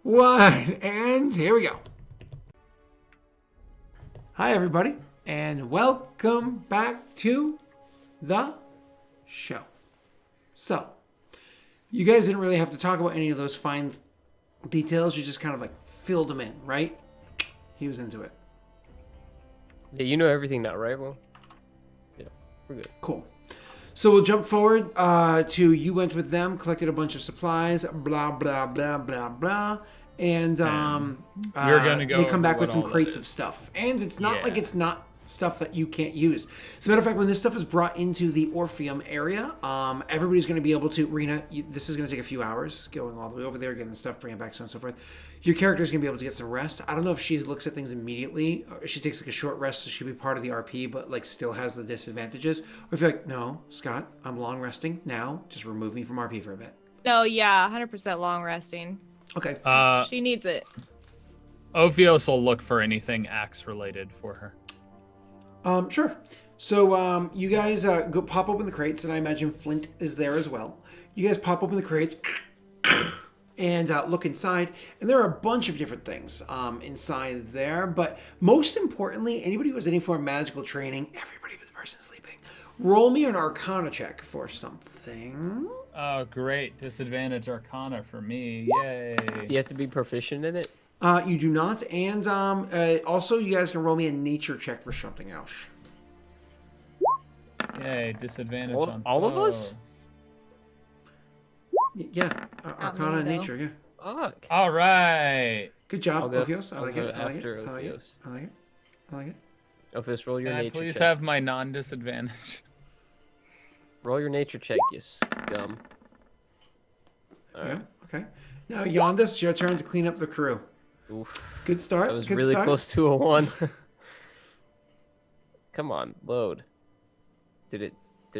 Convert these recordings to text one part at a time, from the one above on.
one, and here we go. Hi, everybody, and welcome back to the show. So, you guys didn't really have to talk about any of those fine details. You just kind of like filled them in, right? He was into it. Yeah, you know everything now, right? Well, yeah, we're good. Cool. So we'll jump forward to you went with them, collected a bunch of supplies, blah, blah, blah, blah, blah. And you're gonna go they come over back with what some all that crates is. of stuff. And it's not like Yeah. it's not stuff that you can't use. As a matter of fact, when this stuff is brought into the Orpheum area, everybody's going to be able to, Rena, this is going to take a few hours, going all the way over there, getting the stuff, bringing it back, so on and so forth. Your character's going to be able to get some rest. I don't know if she looks at things immediately, or she takes like a short rest, so she'll be part of the RP, but like still has the disadvantages. Or if you're like, no, Scott, I'm long resting now, just remove me from RP for a bit. No, yeah, 100% long resting. Okay. She needs it. Ophios will look for anything axe related for her. Sure. So you guys go pop open the crates, and I imagine Flint is there as well. You guys pop open the crates and look inside, and there are a bunch of different things inside there. But most importantly, anybody who has any form of magical training, everybody but the person sleeping, roll me an Arcana check for something. Oh, great. Disadvantage Arcana for me. Yay. You have to be proficient in it? You do not, and also you guys can roll me a nature check for something else. Yay, disadvantage on all of us? Yeah, Arcana and though. nature, yeah. Fuck. All right. Good job, I'll go- Ophios. I I'll like go it. I like it. after I like it. Ophios. I like it. I like it. Ophios, roll your Can I nature please check. have my non-disadvantage? Roll your nature check, you scum. All Yeah. right. Okay. Now, Yondis, your turn to clean up the crew. Oof. Good start. That was Good really start. close to a 1. Come on, load. Did it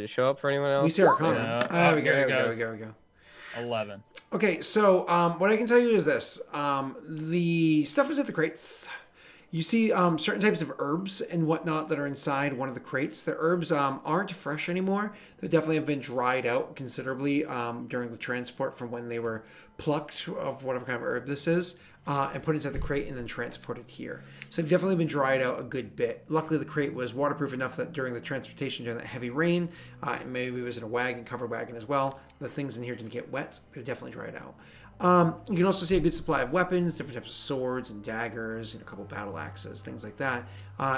show up for anyone else? We see Arcana. Yeah. There we go. Here it There we go. goes. There we go. 11. Okay, so what I can tell you is this: the stuff is at the crates. You see certain types of herbs and whatnot that are inside one of the crates. The herbs aren't fresh anymore. They definitely have been dried out considerably during the transport from when they were plucked of whatever kind of herb this is and put inside the crate and then transported here. So they've definitely been dried out a good bit. Luckily, the crate was waterproof enough that during the transportation, during that heavy rain, and maybe it was in a wagon, covered wagon as well, the things in here didn't get wet. They're definitely dried out. You can also see a good supply of weapons, different types of swords and daggers, and a couple battle axes, things like that.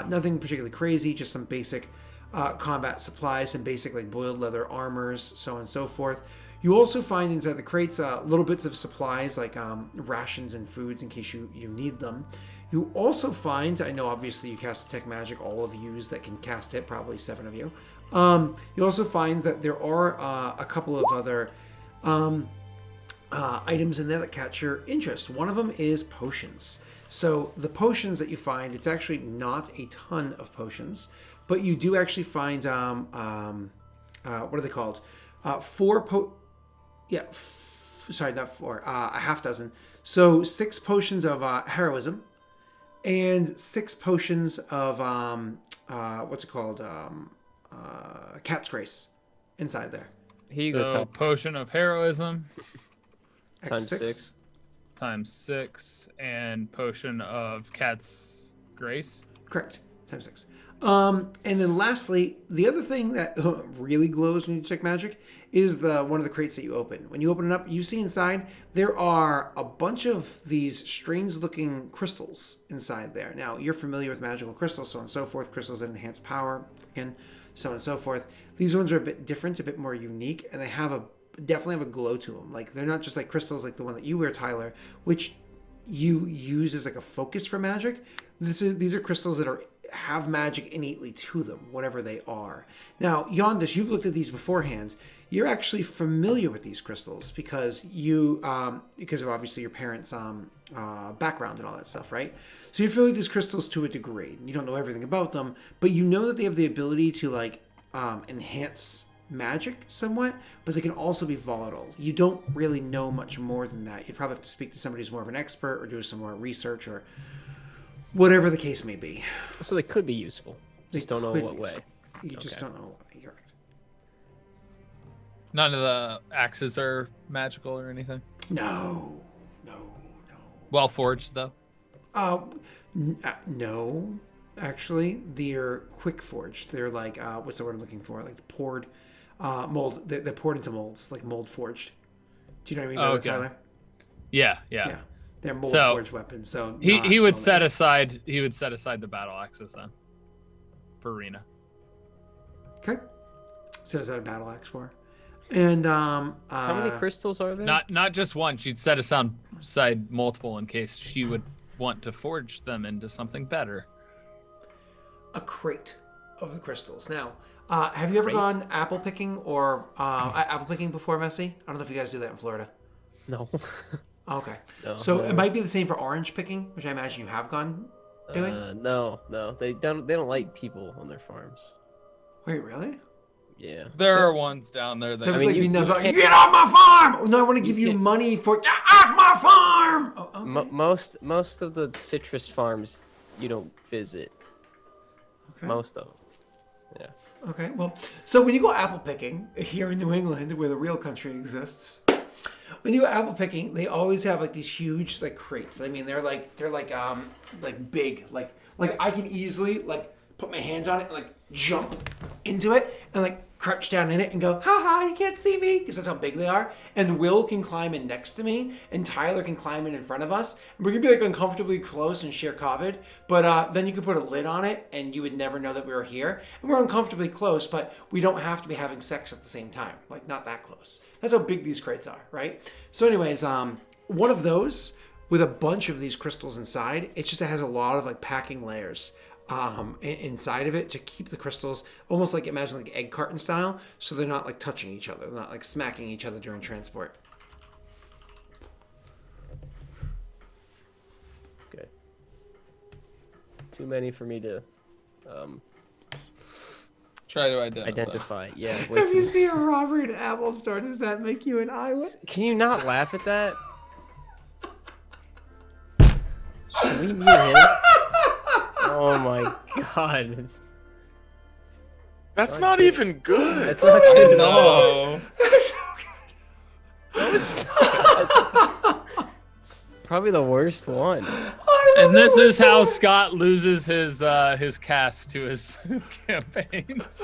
Nothing particularly crazy, just some basic combat supplies, some basic like boiled leather armors, so on and so forth. You also find inside the crates little bits of supplies like rations and foods in case you need them. You also find, I know obviously you cast Detect Magic, all of yous that can cast it, probably 7 of you. You also find that there are a couple of other items in there that catch your interest. One of them is potions. So the potions that you find, it's actually not a ton of potions, but you do actually find what are they called? Sorry, not 4. A half dozen. So 6 potions of heroism, and 6 potions of what's it called? Cat's Grace inside there. Here you go, So, Tom. potion of heroism Times X6. 6. times 6, and potion of cat's grace. Correct. Times 6. And then lastly, the other thing that really glows when you check magic is one of the crates that you open. When you open it up, you see inside there are a bunch of these strange-looking crystals inside there. Now, you're familiar with magical crystals, so on and so forth. Crystals that enhance power, again, so on and so forth. These ones are a bit different, a bit more unique, and they definitely have a glow to them. Like, they're not just like crystals like the one that you wear, Tyler, which you use as like a focus for magic. These are crystals that have magic innately to them, whatever they are. Now, Yondis, you've looked at these beforehand. You're actually familiar with these crystals because of obviously your parents' background and all that stuff, right? So you're familiar with these crystals to a degree. You don't know everything about them, but you know that they have the ability to like enhance magic somewhat, but they can also be volatile. You don't really know much more than that. You'd probably have to speak to somebody who's more of an expert or do some more research or whatever the case may be. So they could be useful. Just don't know could what be. way. You just don't know. You're right. None of the axes are magical or anything. No. Well forged though. No, actually, they're quick forged. They're like what's the word I'm looking for? Like poured mold. They're poured into molds, like mold forged. Do you know what I mean by that, Okay. Tyler? Yeah. Yeah, they're mold So, forged weapons. So He would not set magic. aside the battle axes then for Rena. Okay. Set aside a battle axe for. And How many crystals are there? Not just one. She'd set aside multiple in case she would want to forge them into something better. a crate of the crystals. Now, have you ever Crate? gone apple picking or apple picking before, Messi? I don't know if you guys do that in Florida. No. Okay. No, So no. it might be the same for orange picking, which I imagine you have gone doing. No. They don't like people on their farms. Wait, really? Yeah. There are ones down there So that it's mean, like you- being you like, can't- get off my farm! Oh, no, I want to give you can't- money for get off my farm. Oh, okay. Most of the citrus farms you don't visit. Okay. Most of them. Yeah. Okay, well, so when you go apple picking here in New England, where the real country exists, when you go apple picking, they always have like these huge like crates. I mean, they're like big, like I can easily like put my hands on it and like jump into it and like crouch down in it and go, haha, you can't see me, because that's how big they are. And Will can climb in next to me, and Tyler can climb in front of us. And we're gonna be like uncomfortably close and share COVID, but then you could put a lid on it and you would never know that we were here. And we're uncomfortably close, but we don't have to be having sex at the same time, like not that close. That's how big these crates are, right? So anyways, one of those with a bunch of these crystals inside, it has a lot of like packing layers inside of it to keep the crystals almost like, imagine like egg carton style, so they're not like touching each other, they're not like smacking each other during transport. Good. Too many for me to try to identify. identify. Yeah. Way If too you many. see a robbery at Apple Store, does that make you an Iowa? Can you not laugh at that? Can we mute him? Oh my god. That's not even good. That's not good. No. That's so good. It's probably the worst one. And this is how Scott loses his cast to his campaigns.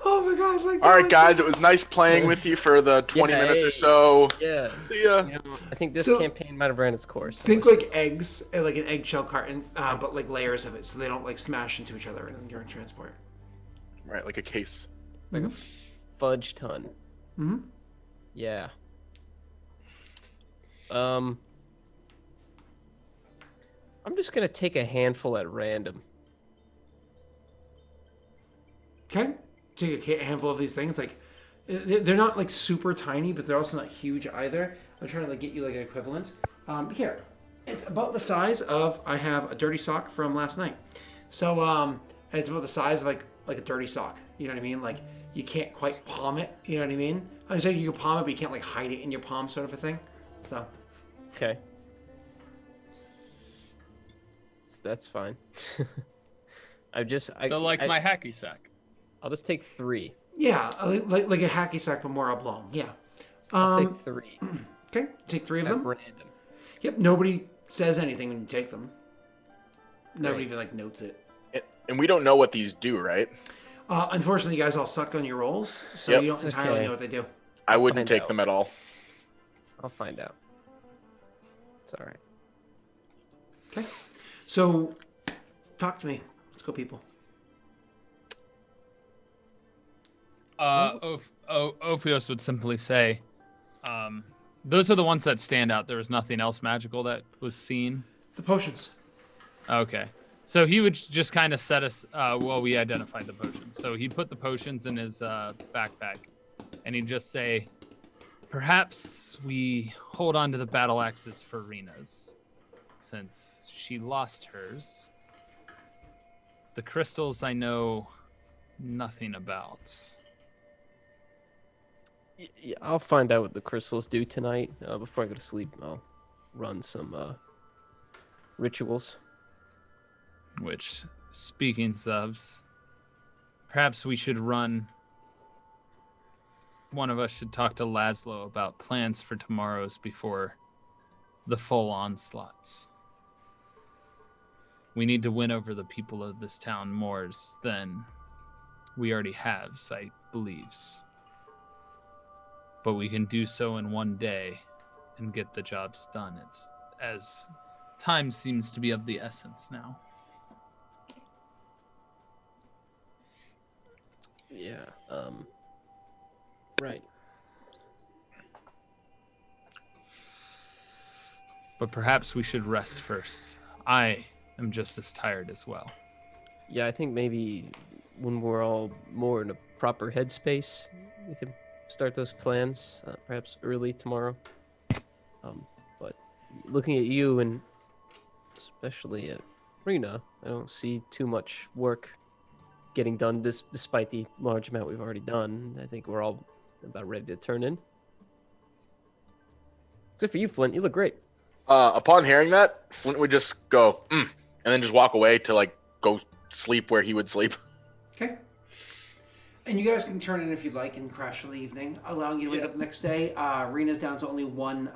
Oh my god! Like, All right, guys, it was nice playing with you for the 20 Yeah, minutes or hey. so. Yeah. See ya. You know, I think this So- campaign might have ran its course. Think like eggs, like an eggshell carton, but like layers of it, so they don't like smash into each other during transport. Right, like a case. Like a fudge ton. Mm-hmm. Yeah. I'm just gonna take a handful at random. Okay, take a handful of these things. Like, they're not like super tiny, but they're also not huge either. I'm trying to like get you like an equivalent. Here, it's about the size of, I have a dirty sock from last night. So it's about the size of like a dirty sock. You know what I mean? Like, you can't quite palm it. You know what I mean? I was saying you can palm it, but you can't like hide it in your palm, sort of a thing. So Okay. That's fine. I So like my hacky sack. I'll just take 3. yeah, like a hacky sack, but more oblong. Yeah. I'll take 3 Okay, take 3 of at them. random. Yep. Nobody says anything when you take them. Nobody Right. even like notes it. And we don't know what these do, right? Unfortunately, you guys all suck on your rolls, so Yep. you don't It's entirely okay. know what they do. I I'll wouldn't find take out. them at all. I'll find out. It's all right. Okay. So, talk to me. Let's go, people. Ophios would simply say, those are the ones that stand out. There was nothing else magical that was seen. The potions. Okay. So he would just kind of set us, we identified the potions. So he'd put the potions in his backpack, and he'd just say, perhaps we hold on to the battle axes for Rena's, since she lost hers. The crystals I know nothing about. Yeah, I'll find out what the crystals do tonight. Before I go to sleep, I'll run some rituals. Which, speaking of, perhaps we should run. One of us should talk to Laszlo about plans for tomorrow's before the full onslaughts. We need to win over the people of this town more than we already have, Sight believes. But we can do so in one day and get the jobs done. It's as time seems to be of the essence now. Yeah. Right. But perhaps we should rest first. I am just as tired as well. Yeah, I think maybe when we're all more in a proper headspace, we could start those plans, perhaps early tomorrow. But looking at you and especially at Rena, I don't see too much work getting done despite the large amount we've already done. I think we're all about ready to turn in. Except for you, Flint. You look great. Upon hearing that, Flint would just go, and then just walk away to like go sleep where he would sleep. Okay. And you guys can turn in if you'd like and crash for the evening, allowing you to wake up the next day. Rena's down to only 1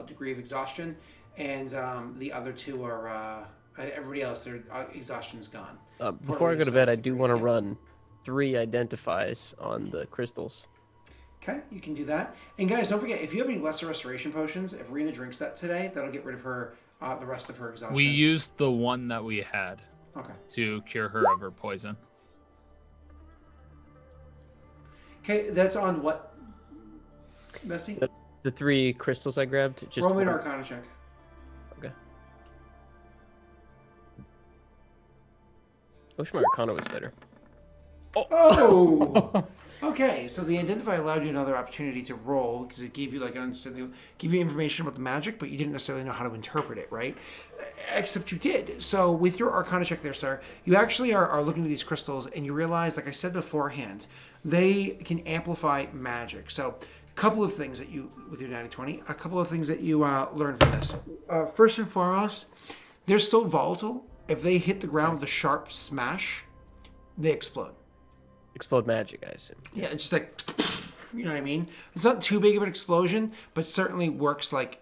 degree of exhaustion, and the other 2 are everybody else. Their exhaustion's gone. Before I go to bed, I do want to run 3 identifies on the crystals. Okay, you can do that. And guys, don't forget, if you have any lesser restoration potions, if Rena drinks that today, that'll get rid of her the rest of her exhaustion. We used the one that we had to cure her of her poison. Okay, that's on what, Bessie? The 3 crystals I grabbed. Just Roll me an Arcana check. Okay. I wish my Arcana was better. Oh! Okay, so the Identify allowed you another opportunity to roll because it gave you give you information about the magic, but you didn't necessarily know how to interpret it, right? Except you did. So with your Arcana check there, sir, you actually are looking at these crystals and you realize, like I said beforehand, they can amplify magic. So a couple of things that you, with your 90-20, a couple of things that you learn from this. First and foremost, they're so volatile, if they hit the ground with a sharp smash, they explode. Explode magic, I assume. Yeah, it's just like, you know what I mean? It's not too big of an explosion, but certainly works like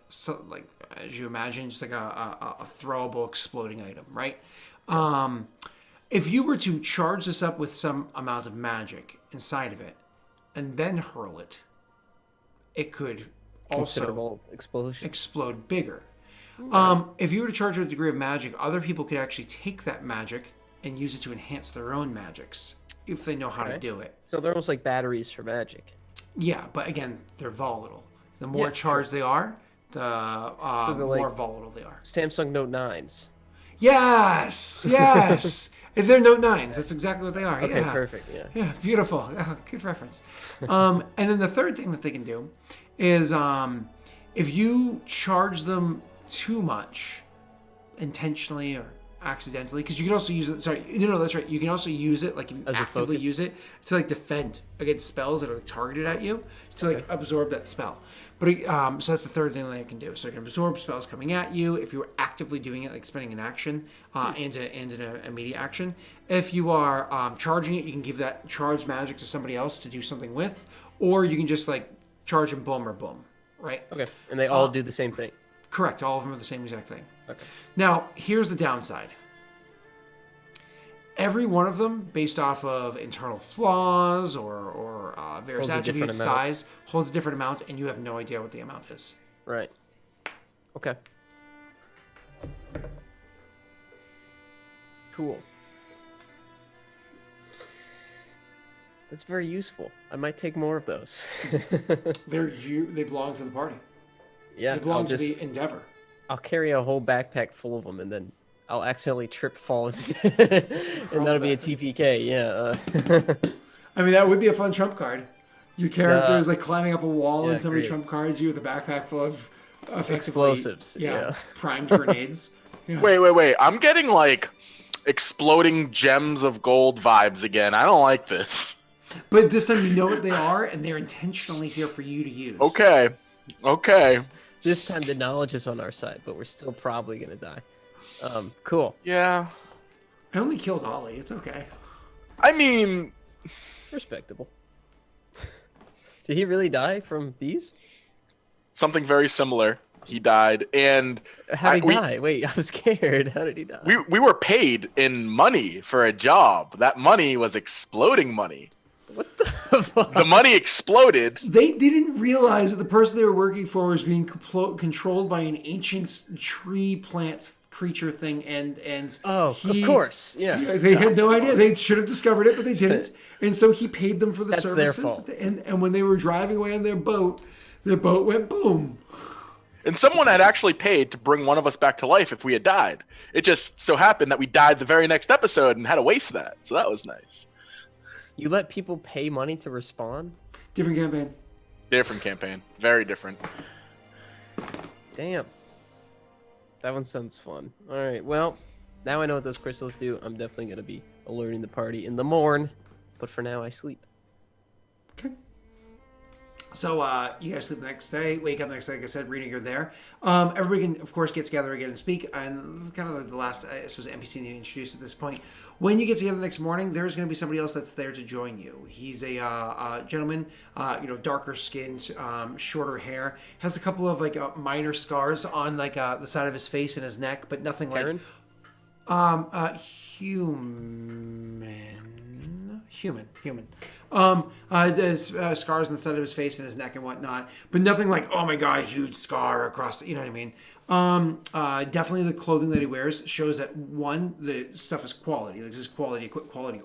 as you imagine, just like a throwable exploding item, right? If you were to charge this up with some amount of magic inside of it, and then hurl it, it could also explode bigger. If you were to charge with a degree of magic, other people could actually take that magic and use it to enhance their own magics, if they know how to do it. So they're almost like batteries for magic. Yeah, but again, they're volatile. The more charged they are, the more volatile they are. Samsung Note 9s. Yes! Yes! They're Note 9s. That's exactly what they are. Okay, yeah. perfect. Yeah. Yeah, beautiful. Good reference. And then the third thing that they can do is if you charge them too much, intentionally or accidentally, because you can also use it. Sorry, no, that's right. You can also use it, like if you as actively use it to like defend against spells that are like, targeted at you, to like absorb that spell. But so that's the third thing that it can do. So it can absorb spells coming at you if you're actively doing it, like spending an action and an immediate action. If you are charging it, you can give that charged magic to somebody else to do something with, or you can just like charge and boom or boom, right? Okay, and they all do the same thing. Correct. All of them are the same exact thing. Okay. Now, here's the downside. Every one of them, based off of internal flaws or various attributes, size, holds a different amount, and you have no idea what the amount is. Right. Okay. Cool. That's very useful. I might take more of those. They belong to the party. Yeah, They belong to the endeavor. I'll carry a whole backpack full of them, and then I'll accidentally trip, fall, and that'll be a TPK. Yeah. I mean, that would be a fun trump card. Your character is like climbing up a wall, and somebody trump cards you with a backpack full of explosives. Yeah, primed grenades. Yeah. Wait. I'm getting like exploding gems of gold vibes again. I don't like this. But this time you know what they are, and they're intentionally here for you to use. Okay. This time the knowledge is on our side, but we're still probably gonna die. Cool. Yeah. I only killed Ollie. It's okay. I mean, Respectable. Did he really die from these? something very similar. he died, and How did he we- die? Wait, I was scared. How did he die? we were paid in money for a job. That money was exploding money. What the fuck? The money exploded. They didn't realize that the person they were working for was being controlled by an ancient tree plant creature thing, and Oh, he- of course. Yeah. They had no idea. They should have discovered it, but they didn't. And so he paid them for the That's their services. fault. And when they were driving away on their boat went boom. And someone had actually paid to bring one of us back to life if we had died. It just so happened that we died the very next episode and had to waste that. So that was nice. You let people pay money to respawn? Different campaign. Different campaign. Very different. Damn. That one sounds fun. All right. Well, now I know what those crystals do. I'm definitely going to be alerting the party in the morn. But for now, I sleep. Okay. So you guys sleep the next day, wake up the next day. Like I said, Rena, you're there. Everybody can, of course, get together again and speak. And this is kind of like the last, I suppose, NPC need to introduce at this point. When you get together the next morning, there's going to be somebody else that's there to join you. He's a gentleman, darker skinned, shorter hair, has a couple of like minor scars on like the side of his face and his neck, but nothing Aaron? Human. There's scars on the side of his face and his neck and whatnot, but nothing like, oh my god, huge scar across. You know what I mean? Definitely the clothing that he wears shows that one, the stuff is quality. Like this is quality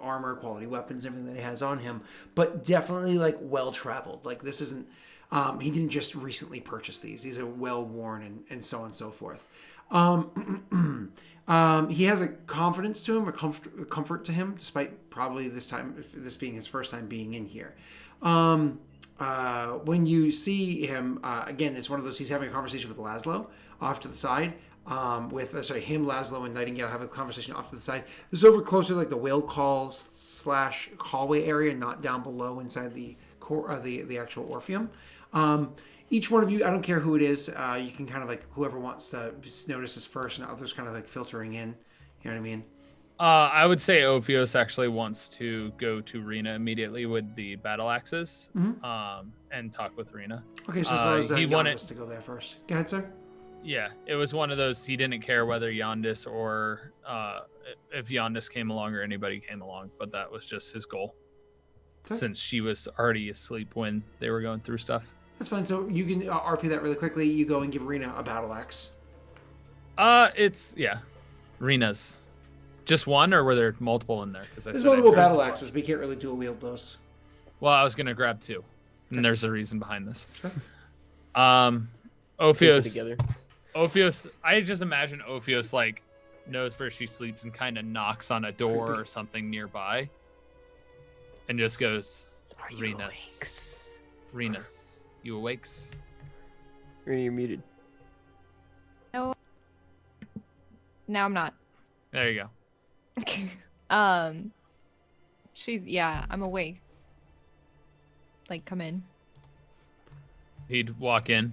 armor, quality weapons, everything that he has on him. But definitely like well traveled. Like this isn't. He didn't just recently purchase these. These are well worn and so on and so forth. He has a confidence to him, a comfort to him, despite probably this being his first time being in here. When you see him, again, it's one of those, he's having a conversation with Laszlo off to the side. Laszlo and Nightingale have a conversation off to the side. This is over closer to like the whale calls / hallway area, not down below inside the core, the actual Orpheum. Each one of you, I don't care who it is, you can kind of like, whoever wants to notice this first and others kind of like filtering in. You know what I mean? I would say Ophios actually wants to go to Rena immediately with the battle axes, and talk with Rena. Okay, so as he he wanted us to go there first. Go ahead, sir. Yeah, it was one of those. He didn't care whether Yondis or if Yondis came along or anybody came along, but that was just his goal. Okay. Since she was already asleep when they were going through stuff. That's fine. So you can RP that really quickly. You go and give Rena a battle axe. It's Rena's. Just one, or were there multiple in there? Because There's multiple battle axes, but you can't really dual wield those. Well, I was gonna grab two, and there's a reason behind this. Sure. Ophios. I just imagine Ophios like knows where she sleeps and kind of knocks on a door or something nearby, and just goes, Renas, you awakes? Rena, you're muted. No. Now I'm not. There you go. I'm awake. Like, come in. He'd walk in,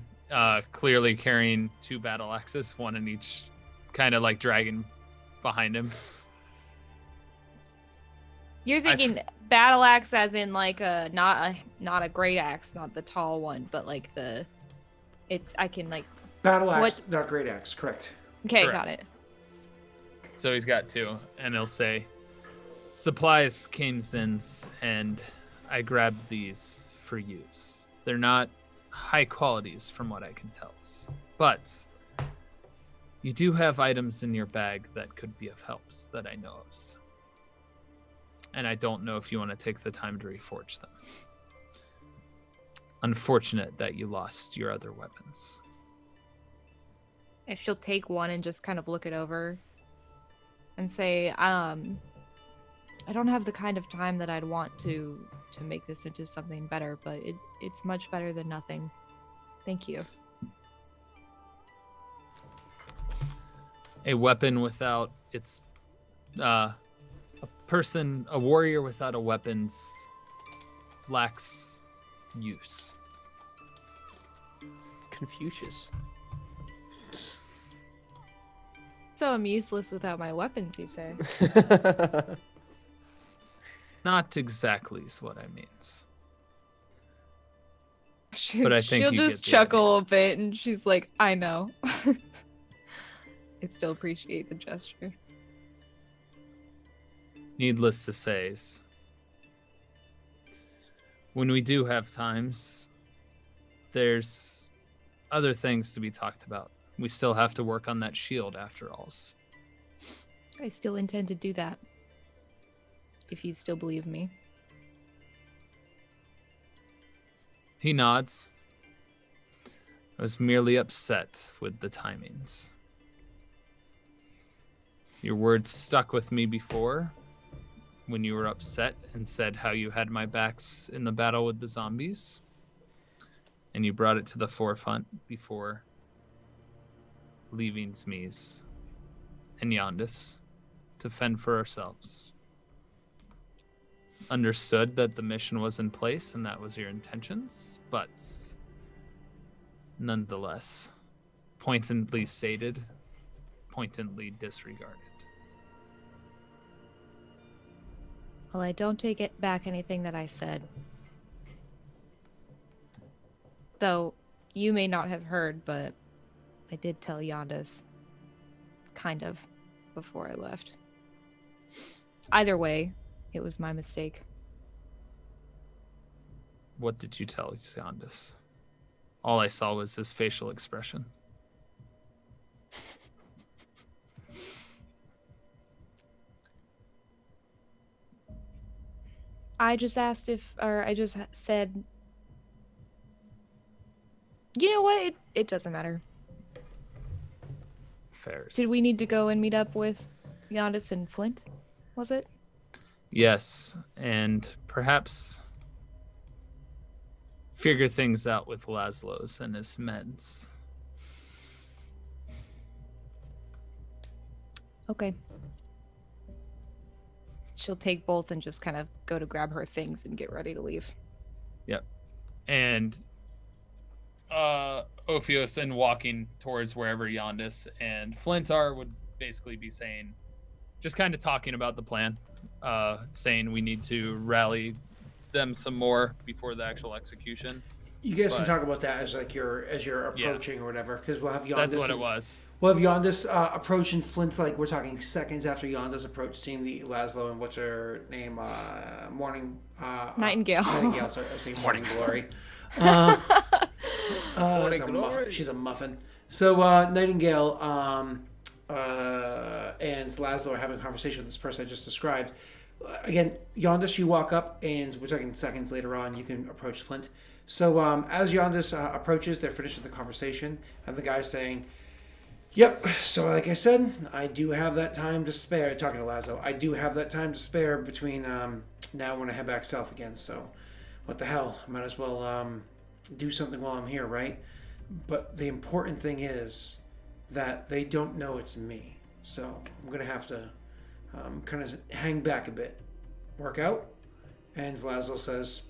clearly carrying two battle axes, one in each, kind of like dragging behind him. You're thinking battle axe as in like not a great axe, not the tall one, but like I can like Battle axe, not great axe, correct. Okay, Correct. got it. So he's got two, and he'll say, supplies came since, and I grabbed these for use. They're not high qualities from what I can tell, but you do have items in your bag that could be of helps that I know of. And I don't know if you want to take the time to reforge them. Unfortunate that you lost your other weapons. If she'll take one and just kind of look it over and say, I don't have the kind of time that I'd want to make this into something better, but it's much better than nothing. Thank you. A weapon without its a warrior without a weapons lacks use. Confucius. So I'm useless without my weapons, you say? Not exactly is what I means. But I think she'll you just get the chuckle a bit, and she's like, "I know." I still appreciate the gesture. Needless to say, when we do have times, there's other things to be talked about. We still have to work on that shield after all. I still intend to do that. If you still believe me. He nods. I was merely upset with the timings. Your words stuck with me before when you were upset and said how you had my backs in the battle with the zombies. And you brought it to the forefront before leaving Smees and Yondis to fend for ourselves. Understood that the mission was in place and that was your intentions, but nonetheless, pointedly stated, pointedly disregarded. Well, I don't take it back anything that I said. Though, you may not have heard, but I did tell Yondis, kind of, before I left. Either way, it was my mistake. What did you tell Yondis? All I saw was his facial expression. I just asked I just said, you know what? It doesn't matter. Fairs. Did we need to go and meet up with Yondis and Flint? Was it? Yes, and perhaps figure things out with Laszlo's and his men's. Okay. She'll take both and just kind of go to grab her things and get ready to leave. Yep. And Ophios, in walking towards wherever Yondis and Flint are, would basically be saying, just kind of talking about the plan, saying we need to rally them some more before the actual execution. You guys can But- talk about that as like you're approaching or whatever, because we'll have Yondis. That's what it was. We'll have Yondis approach, and Flint's like, we're talking seconds after Yondis approach, seeing the Laszlo and what's her name, Nightingale. Nightingale. Sorry, I was saying Morning Glory. She's a muffin. So Nightingale and Laszlo are having a conversation with this person I just described. Again, Yondis, you walk up, and we're talking seconds later on, you can approach Flint. So as Yondis approaches, they're finishing the conversation, and the guy's saying, yep, so like I said, I do have that time to spare, talking to Laszlo, I do have that time to spare between now and when I head back south again, so what the hell, might as well do something while I'm here, right? But the important thing is that they don't know it's me, so I'm going to have to kind of hang back a bit, work out, and Laszlo says,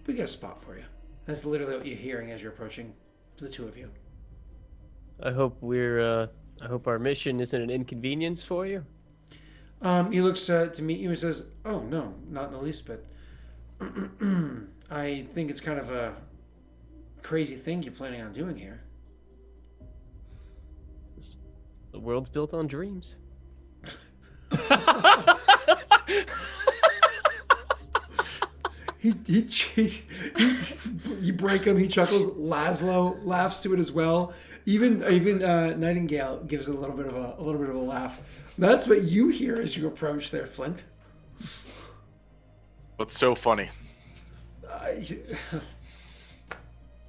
we got a spot for you. That's literally what you're hearing as you're approaching the two of you. I hope I hope our mission isn't an inconvenience for you. He looks to meet you and says, oh, no, not in the least bit. I think it's kind of a crazy thing you're planning on doing here. The world's built on dreams. You break him, he chuckles. Laszlo laughs to it as well. Even Nightingale gives a little bit of a laugh. That's what you hear as you approach there, Flint. What's so funny?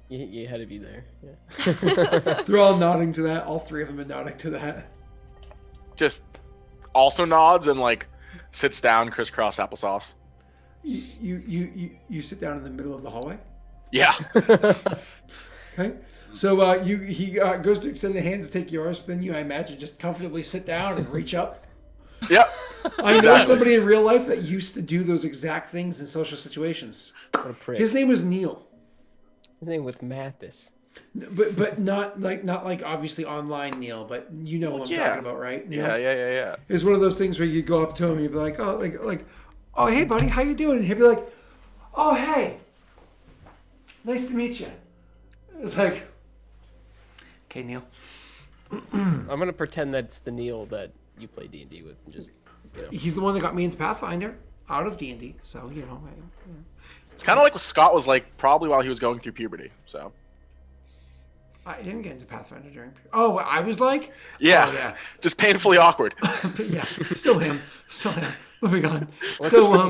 You had to be there. Yeah. They're all nodding to that. All three of them are nodding to that. Just also nods and like sits down, crisscross applesauce. You sit down in the middle of the hallway. Yeah. Okay. So he goes to extend the hand to take yours, but then you, I imagine, just comfortably sit down and reach up. Yep. I know Exactly. somebody in real life that used to do those exact things in social situations. What a prick. His name was Neil. His name was Mathis. But not like obviously online Neil, but you know what I'm Yeah. talking about, right? Neil? Yeah. It's one of those things where you go up to him and you'd be like, oh, hey buddy, how you doing? And he'd be like, oh hey, Nice to meet you. It's like, okay, Neil. I'm gonna pretend that's the Neil that you play D&D with, and just He's the one that got me into Pathfinder out of D&D. So It's kind of like what Scott was like probably while he was going through puberty. So I didn't get into Pathfinder during. Oh, what I was like. yeah, Oh, yeah. just painfully awkward. But yeah, still him. Moving on. So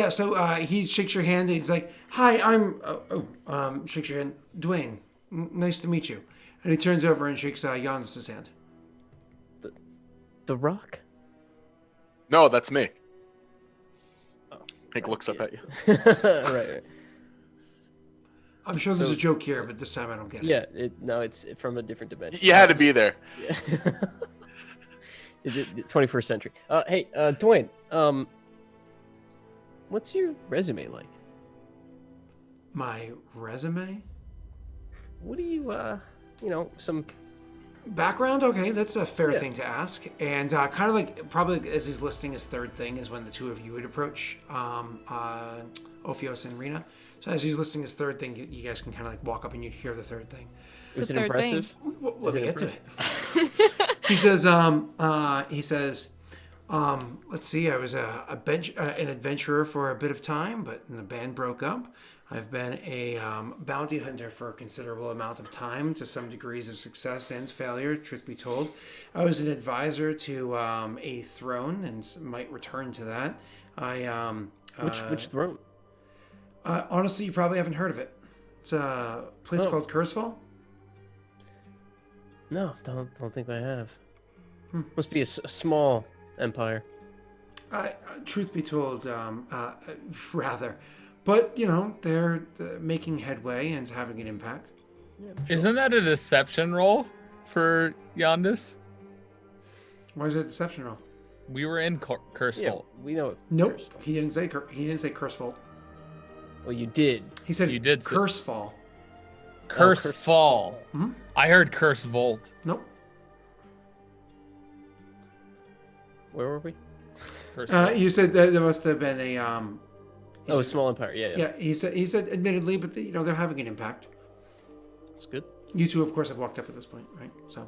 So he shakes your hand and he's like, "Hi, I'm." Shakes your hand, Dwayne. Nice to meet you. And he turns over and shakes Giannis's hand. the Rock. No, that's me. Oh, Hank looks up at you. right. I'm sure there's a joke here, but this time I don't get it. Yeah, it's from a different dimension. You had to be there. Yeah. Is it the 21st century? Hey, Dwayne. What's your resume like? My resume? What do you, some... Background? Okay, that's a fair thing to ask. And kind of like, probably as he's listing his third thing is when the two of you would approach Ophios and Rena. So as he's listing his third thing, you guys can kind of like walk up and you'd hear the third thing. Is it third impressive? Let me get to it. He says, let's see, I was an adventurer for a bit of time, but the band broke up. I've been a bounty hunter for a considerable amount of time, to some degrees of success and failure, truth be told. I was an advisor to a throne and might return to that. Which throne? Honestly, you probably haven't heard of it. It's a place called Cursefall. No, don't think I have. Must be a small empire. Truth be told, rather. But, they're making headway and having an impact. Yeah, sure. Isn't that a deception roll for Yondis? Why is it a deception roll? We were in Curse Yeah, Vault. we know. Nope, he didn't say Cursefall. Well, you did. He said You did say- Cursefall. Curse Curse Fall. Mhm. I heard Curse Vault. Nope. Where were we? Curse Vault. You said that there must have been a A small empire. Yeah. yeah. He said admittedly, but they're having an impact. That's good. You two, of course, have walked up at this point, right? So,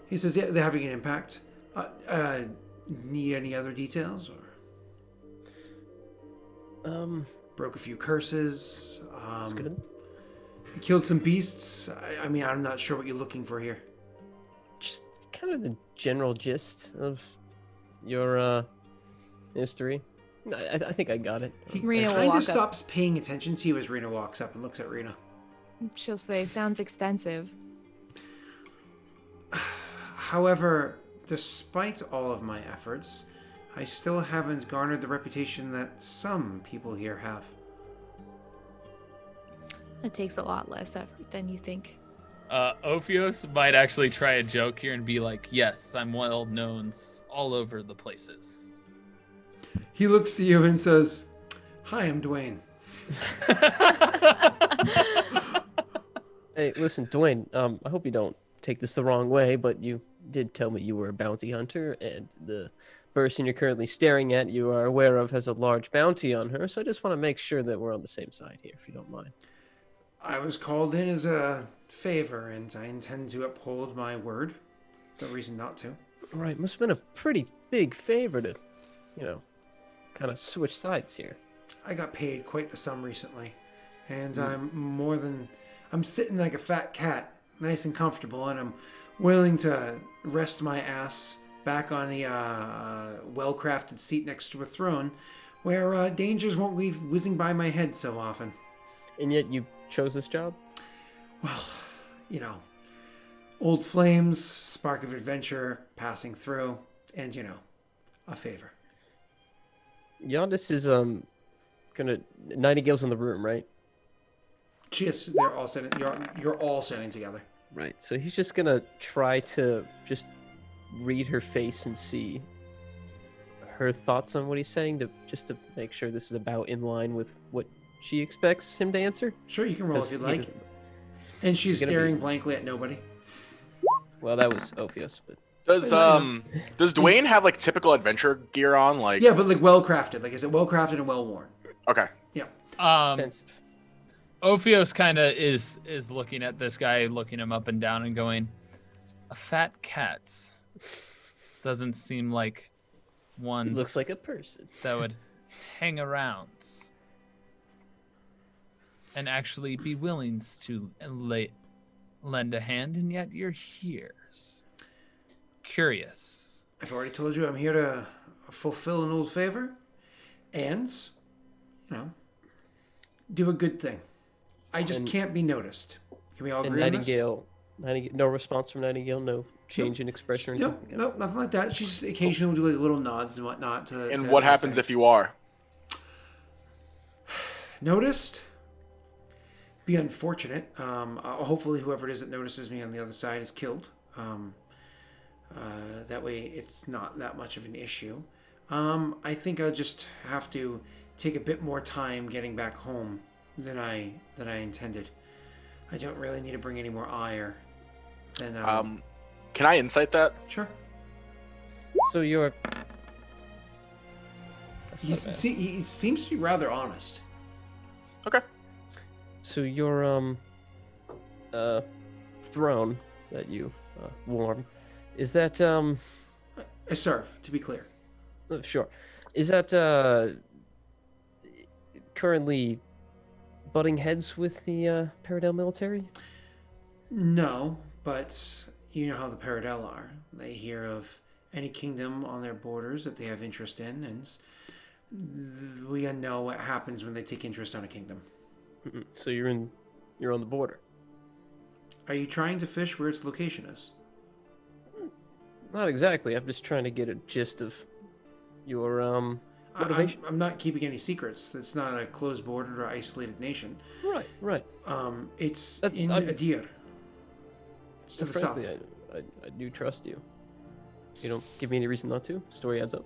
he says, yeah, they're having an impact. Need any other details, or broke a few curses? That's good. Killed some beasts. I mean, I'm not sure what you're looking for here. Just kind of the general gist of your history. I think I got it. He Rena will kind walk of up. stops paying attention to you as Rena walks up and looks at Rena. She'll say, "Sounds extensive." However, despite all of my efforts, I still haven't garnered the reputation that some people here have. It takes a lot less effort than you think. Ophios might actually try a joke here and be like, yes, I'm well known all over the places. He looks to you and says, "Hi, I'm Dwayne." Hey, listen, Dwayne. I hope you don't take this the wrong way, but you did tell me you were a bounty hunter, and the person you're currently staring at, you are aware of, has a large bounty on her. So I just want to make sure that we're on the same side here, if you don't mind. I was called in as a favor, and I intend to uphold my word. No reason not to. Right, must have been a pretty big favor to, kind of switch sides here. I got paid quite the sum recently, and I'm sitting like a fat cat, nice and comfortable, and I'm willing to rest my ass back on the well-crafted seat next to a throne, where dangers won't be whizzing by my head so often. And yet you chose this job? Well, old flames, spark of adventure, passing through, and a favor. Yondis is gonna Nightingale's in the room, right? They're all sitting. You're all sitting together. Right. So he's just gonna try to just read her face and see her thoughts on what he's saying, just to make sure this is about in line with what she expects him to answer. Sure, you can roll if 'Cause you'd he like. doesn't- And she's gonna be- staring blankly at nobody. Well, that was Ophios, but Does Dwayne have like typical adventure gear on? Like Yeah, but like well crafted. Like I said, well crafted and well worn. okay, Yeah. Expensive. Ophios kind of is looking at this guy, looking him up and down, and going, "A fat cat doesn't seem like one He looks like a person. that would hang around and actually be willing to lend a hand, and yet you're here. Curious." I've already told you I'm here to fulfill an old favor and, do a good thing. I just can't be noticed. Can we all And agree on this? Nightingale, no response from Nightingale, no change in expression or Nope, anything? nope, nothing like that. She just occasionally will do like little nods and whatnot. And what happens if you are? Noticed? Be unfortunate. Hopefully whoever it is that notices me on the other side is killed. That way it's not that much of an issue. I think I'll just have to take a bit more time getting back home than I intended. I don't really need to bring any more ire than Can I insight that? sure. So you're. He seems to be rather honest. Okay. So your throne that you warm, is that I serve, to be clear. sure? Is that currently butting heads with the Peredhel military? No, but you know how the Peredhel are. They hear of any kingdom on their borders that they have interest in, and we know what happens when they take interest on a kingdom. So you're on the border. Are you trying to fish where its location is? Not exactly. I'm just trying to get a gist of your motivation. I'm not keeping any secrets. It's not a closed bordered or isolated nation. Right. It's That- in I'm- Adir. It's to the south. Frankly, I do trust you. You don't give me any reason not to. Story adds up.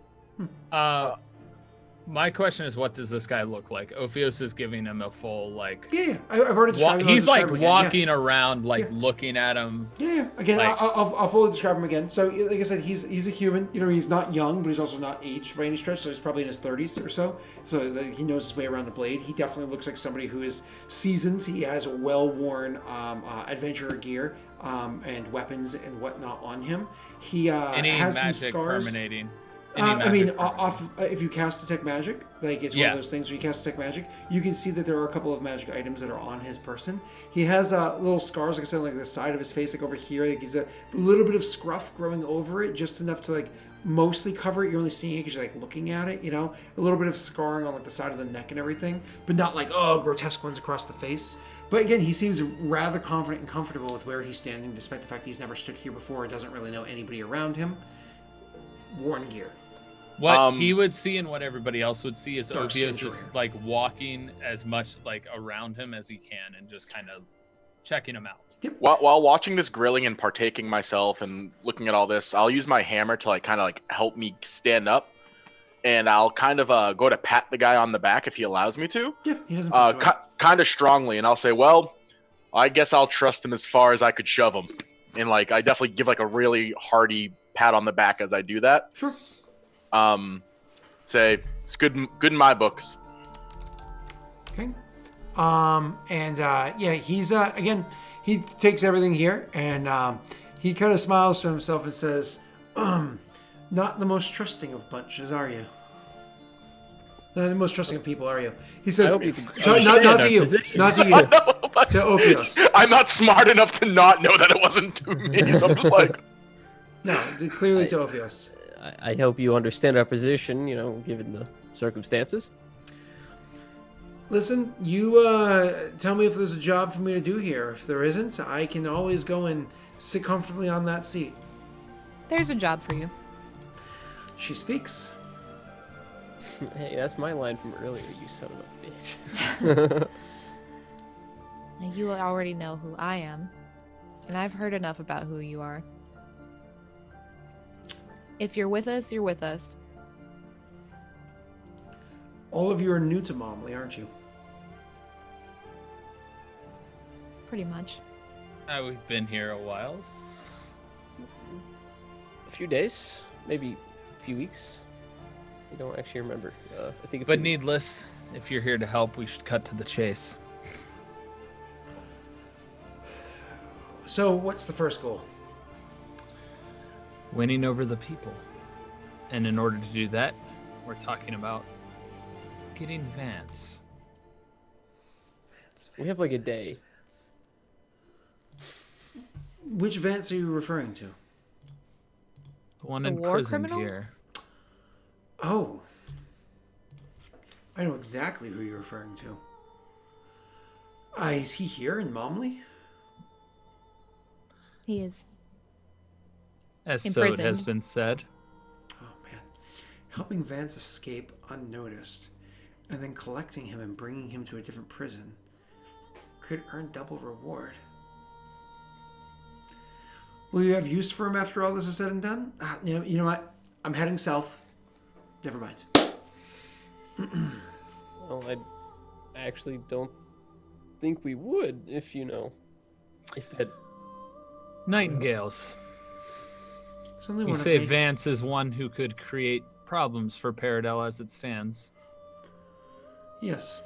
My question is, what does this guy look like? Ophios is giving him a full Yeah. I've already described him. I'll he's like describe him again. walking around, like Yeah. looking at him. Yeah. Again, Like- I'll fully describe him again. So, like I said, he's a human. He's not young, but he's also not aged by any stretch. So he's probably in his 30s or so. So he knows his way around the blade. He definitely looks like somebody who is seasoned. He has well-worn adventurer gear and weapons and whatnot on him. He Any has some magic scars. permeating? If you cast detect magic, like it's one Yeah. of those things where you cast detect magic, you can see that there are a couple of magic items that are on his person. He has little scars, like I said, like the side of his face, like over here. Like he's a little bit of scruff growing over it, just enough to like mostly cover it. You're only seeing it because you're like looking at it. A little bit of scarring on like the side of the neck and everything, but not like grotesque ones across the face. But again, he seems rather confident and comfortable with where he's standing, despite the fact that he's never stood here before and doesn't really know anybody around him. Worn gear. What he would see and what everybody else would see is Dark skin Ophios is shorter. like walking as much like around him as he can and just kind of checking him out. While watching this grilling and partaking myself and looking at all this, I'll use my hammer to like kind of like help me stand up, and I'll kind of go to pat the guy on the back if he allows me to, Yeah, he doesn't. kind of strongly, and I'll say, "Well, I guess I'll trust him as far as I could shove him," and like I definitely give like a really hearty pat on the back as I do that. Sure. Say it's good in my books. Okay. He's again, he takes everything here and he kind of smiles to himself and says, not the most trusting of bunches, are you? Not the most trusting of people, are you? He says, hope you can not understand to our you, position." not to you, to Ophios. I'm not smart enough to not know that it wasn't to me, so I'm just like, No, clearly to Ophios. I hope you understand our position. Given the circumstances. Listen, you tell me if there's a job for me to do here. If there isn't, I can always go and sit comfortably on that seat. There's a job for you. She speaks. Hey, that's my line from earlier. You son of a bitch. Now, you already know who I am, and I've heard enough about who you are. If you're with us, you're with us. All of you are new to Momley, aren't you? Pretty much. We've been here a while. A few days, maybe a few weeks. I don't actually remember. I think. But needless, if you're here to help, we should cut to the chase. So, what's the first goal? Winning over the people. And in order to do that, we're talking about getting Vance. We have like a day. Which Vance are you referring to? The one The in war prison criminal? here. Oh. I know exactly who you're referring to. Is he here in Momley? He is. As so it has Imprisoned. been said. Oh, man. Helping Vance escape unnoticed, and then collecting him and bringing him to a different prison could earn double reward. Will you have use for him after all this is said and done? You know what? I'm heading south. Never mind. Well, I actually don't think we would, if that. Nightingales. It's only You one of say me. Vance is one who could create problems for Peredhel as it stands. Yes.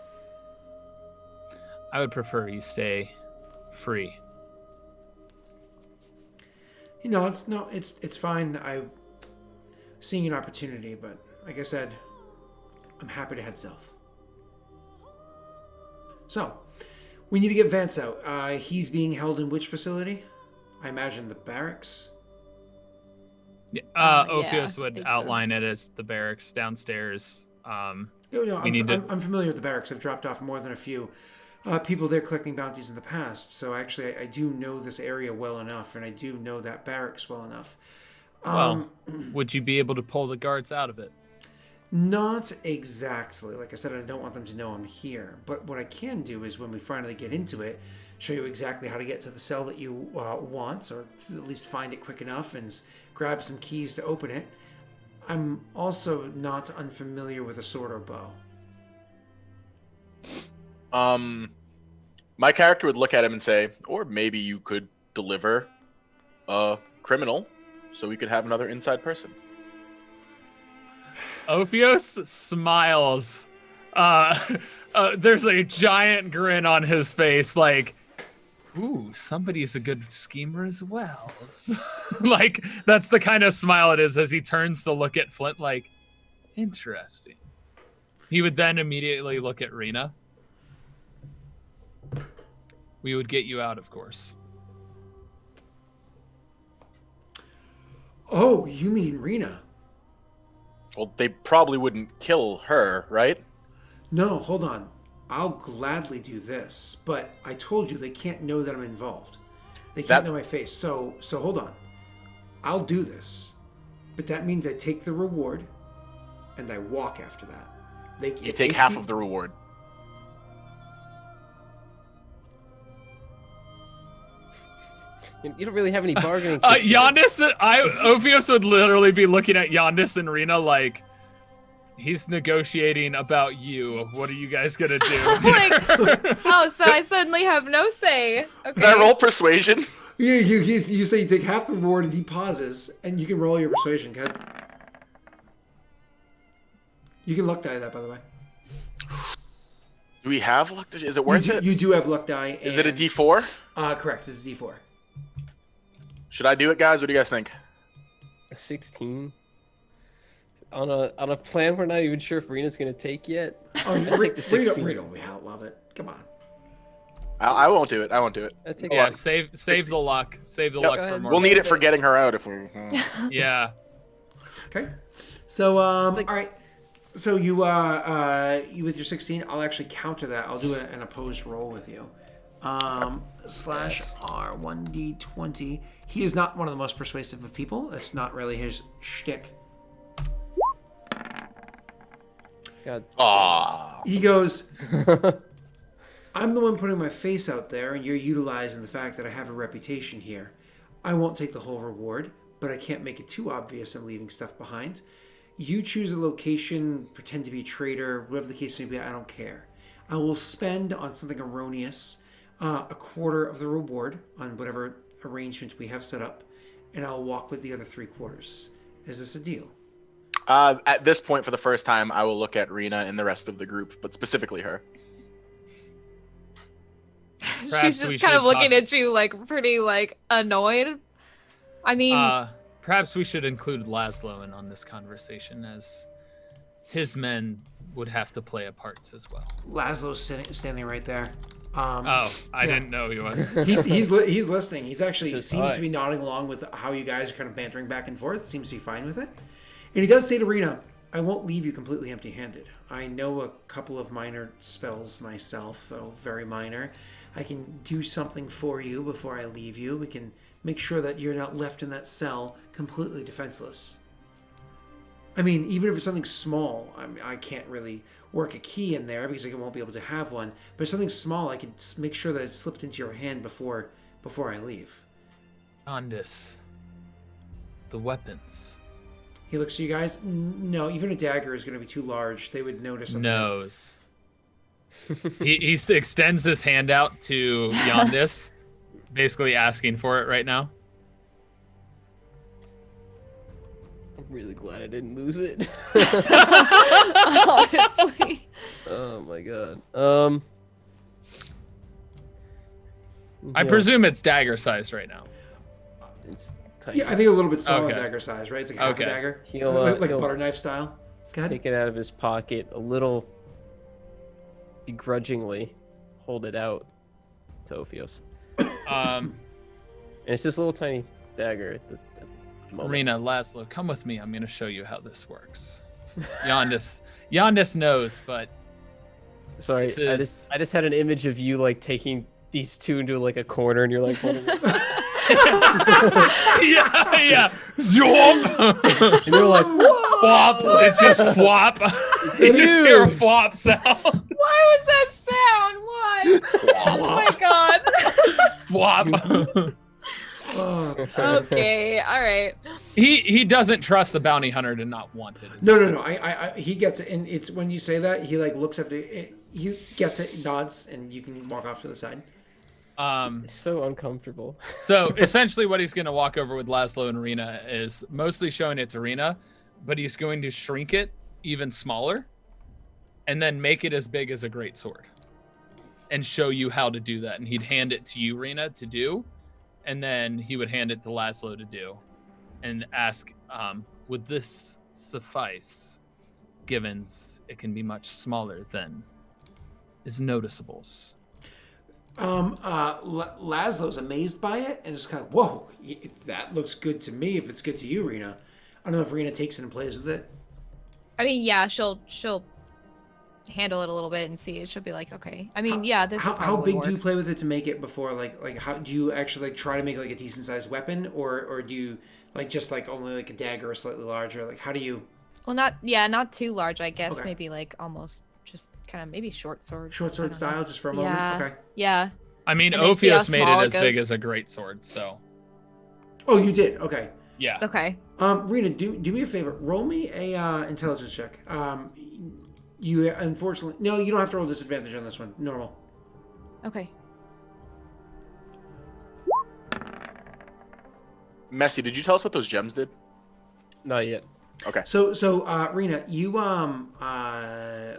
I would prefer you stay free. It's fine. I'm seeing an opportunity, but like I said, I'm happy to head south. So, we need to get Vance out. He's being held in which facility? I imagine the barracks. Yeah, yeah, Ophios I would think so. outline it as the barracks downstairs. No, I'm familiar with the barracks. I've dropped off more than a few people there collecting bounties in the past. So actually, I do know this area well enough, and I do know that barracks well enough. Well, would you be able to pull the guards out of it? Not exactly. Like I said, I don't want them to know I'm here. But what I can do is when we finally get into it, show you exactly how to get to the cell that you want, or at least find it quick enough and grab some keys to open it. I'm also not unfamiliar with a sword or bow. My character would look at him and say, or maybe you could deliver a criminal so we could have another inside person. Ophios smiles. There's a giant grin on his face, like, ooh, somebody's a good schemer as well. Like, that's the kind of smile it is as he turns to look at Flint, like, interesting. He would then immediately look at Rena. We would get you out, of course. Oh, you mean Rena? Well, they probably wouldn't kill her, right? No, hold on. I'll gladly do this, but I told you they can't know that I'm involved. They can't know my face. So hold on. I'll do this, but that means I take the reward and I walk after that. You take half of the reward. You don't really have any bargaining chips. Ophios would literally be looking at Yondis and Rena like, he's negotiating about you. What are you guys gonna do? Oh, so I suddenly have no say. Okay. Can I roll persuasion? You say you take half the reward and he pauses, and you can roll your persuasion, kid. You can luck die that, by the way. Do we have luck? Is it worth it? You do have luck die. Is it a D4? Correct. It's a D4. Should I do it, guys? What do you guys think? A 16 on a plan we're not even sure if Rena's gonna take yet. Oh, I'd take the 16. Reno, we love it. Come on. I won't do it. I won't do it. I'd take Yeah, a save the luck. Save the Yep. luck Go for ahead. more. We'll need it for getting her out if we. Yeah. Okay. So like- all right. So you with your 16, I'll actually counter that. I'll do an opposed roll with you. Slash R 1d20. He is not one of the most persuasive of people. That's not really his shtick. God. Aww. He goes, I'm the one putting my face out there, and you're utilizing the fact that I have a reputation here. I won't take the whole reward, but I can't make it too obvious I'm leaving stuff behind. You choose a location, pretend to be a traitor, whatever the case may be, I don't care. I will spend on something erroneous a quarter of the reward on whatever arrangement we have set up, and I'll walk with the other 3/4. Is this a deal? At this point, for the first time, I will look at Rena and the rest of the group, but specifically her. Perhaps She's we just kind of should looking talk- at you like pretty like annoyed. I mean, Perhaps we should include Laszlo in on this conversation, as his men would have to play a parts as well. Laszlo's standing right there. I yeah. didn't know he was. He's listening. He's actually Just seems hi. to be nodding along with how you guys are kind of bantering back and forth. Seems to be fine with it. And he does say to Rena, I won't leave you completely empty-handed. I know a couple of minor spells myself, though very minor. I can do something for you before I leave you. We can make sure that you're not left in that cell completely defenseless. I mean, even if it's something small, I can't really work a key in there because I won't be able to have one. But if something small, I can make sure that it slipped into your hand before I leave. Ondis. The weapons. He looks at you guys. No, even a dagger is going to be too large. They would notice. Knows. he extends his hand out to Yondis, basically asking for it right now. I'm really glad I didn't lose it. honestly. Oh my god. I yeah, presume it's dagger sized right now. it's tiny. Yeah, I think a little bit smaller Okay. dagger size, right? It's like half Okay. a dagger, He'll, like he'll butter knife style. Go ahead. take it out of his pocket, a little begrudgingly hold it out to Ophios. Um, And it's this little tiny dagger at the moment. Rena, Laszlo, come with me. I'm going to show you how this works. Yondis knows, but Sorry, this I just had an image of you like taking these two into like a corner and you're like holding it. yeah, Zoom. And you're like, Flop. It's just flop. You just hear a flop sound. Why was that sound? Why? Oh my god. Flop. Oh, Okay, all right. He doesn't trust the bounty hunter to not want it. no. I he gets it, and it's when you say that he like looks after it, he gets it, nods, and you can walk off to the side. it's so uncomfortable. So essentially what he's going to walk over with Laszlo and Rena is mostly showing it to Rena, but he's going to shrink it even smaller and then make it as big as a great sword and show you how to do that. And he'd hand it to you, Rena, to do. And then he would hand it to Laszlo to do and ask, would this suffice, given it can be much smaller than is noticeables? Laszlo's amazed by it and just kind of, whoa, that looks good to me. If it's good to you, Rena, I don't know if Rena takes it and plays with it. I mean, yeah, she'll handle it a little bit and see. She'll be like, okay. I mean, yeah, this will How probably big do you work. play with it to make it before like how do you actually like try to make like a decent sized weapon or do you like just like only like a dagger or slightly larger? Like how do you Well, not too large, I guess. Okay. Maybe like almost just kind of maybe short sword. short I sword don't know. style just for a moment? Yeah. Okay. Yeah. I mean, And then see how Ophios made small it it as big goes. as a great sword, so Oh, you did. Okay. yeah. Okay. Rena, do me a favor. Roll me a intelligence check. You unfortunately no, you don't have to roll disadvantage on this one. Normal. Okay. Messy, did you tell us what those gems did? Not yet. Okay. So Rena, you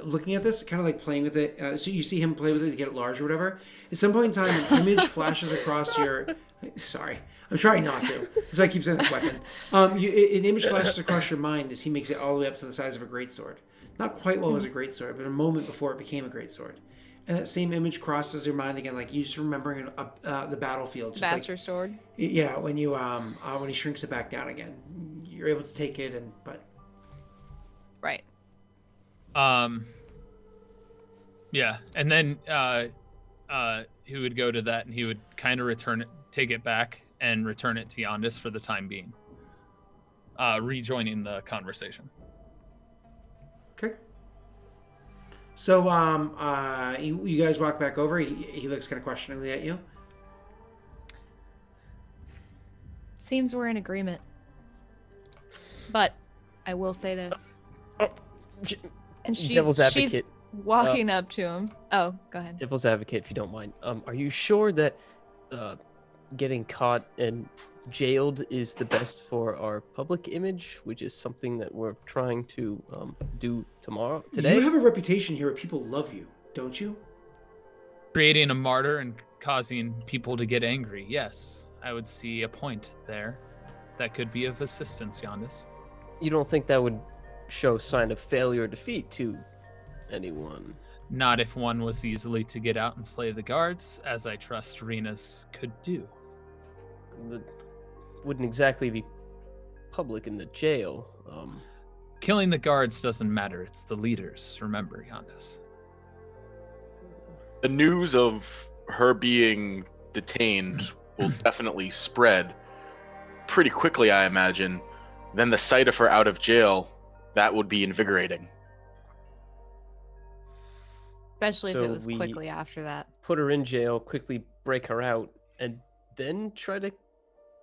looking at this, kind of like playing with it. So you see him play with it to get it large or whatever. At some point in time, an image flashes across your. Sorry, I'm trying not to. That's why I keep saying that weapon. An image flashes across your mind as he makes it all the way up to the size of a greatsword. Not quite what was a greatsword, but a moment before it became a greatsword. And that same image crosses your mind again, like you just remembering the battlefield. Just Master sword. yeah, when you when he shrinks it back down again, you're able to take it but. Right. Yeah, and then he would go to that and he would kind of take it back and return it to Yondis for the time being, rejoining the conversation. Okay. So, you guys walk back over. He looks kind of questioningly at you. Seems we're in agreement. But I will say this. And Devil's she's advocate. walking up to him. Oh, go ahead. Devil's advocate, if you don't mind. Are you sure that getting caught and jailed is the best for our public image, which is something that we're trying to do today. You have a reputation here where people love you, don't you? Creating a martyr and causing people to get angry. Yes, I would see a point there. That could be of assistance, Yondis. You don't think that would show sign of failure or defeat to anyone? Not if one was easily to get out and slay the guards, as I trust Rena's could do. That wouldn't exactly be public in the jail. Killing the guards doesn't matter. It's the leaders. Remember, Yondis. The news of her being detained will definitely spread pretty quickly, I imagine. Then the sight of her out of jail, that would be invigorating. Especially if So it was we- quickly after that. Put her in jail, quickly break her out, and then try to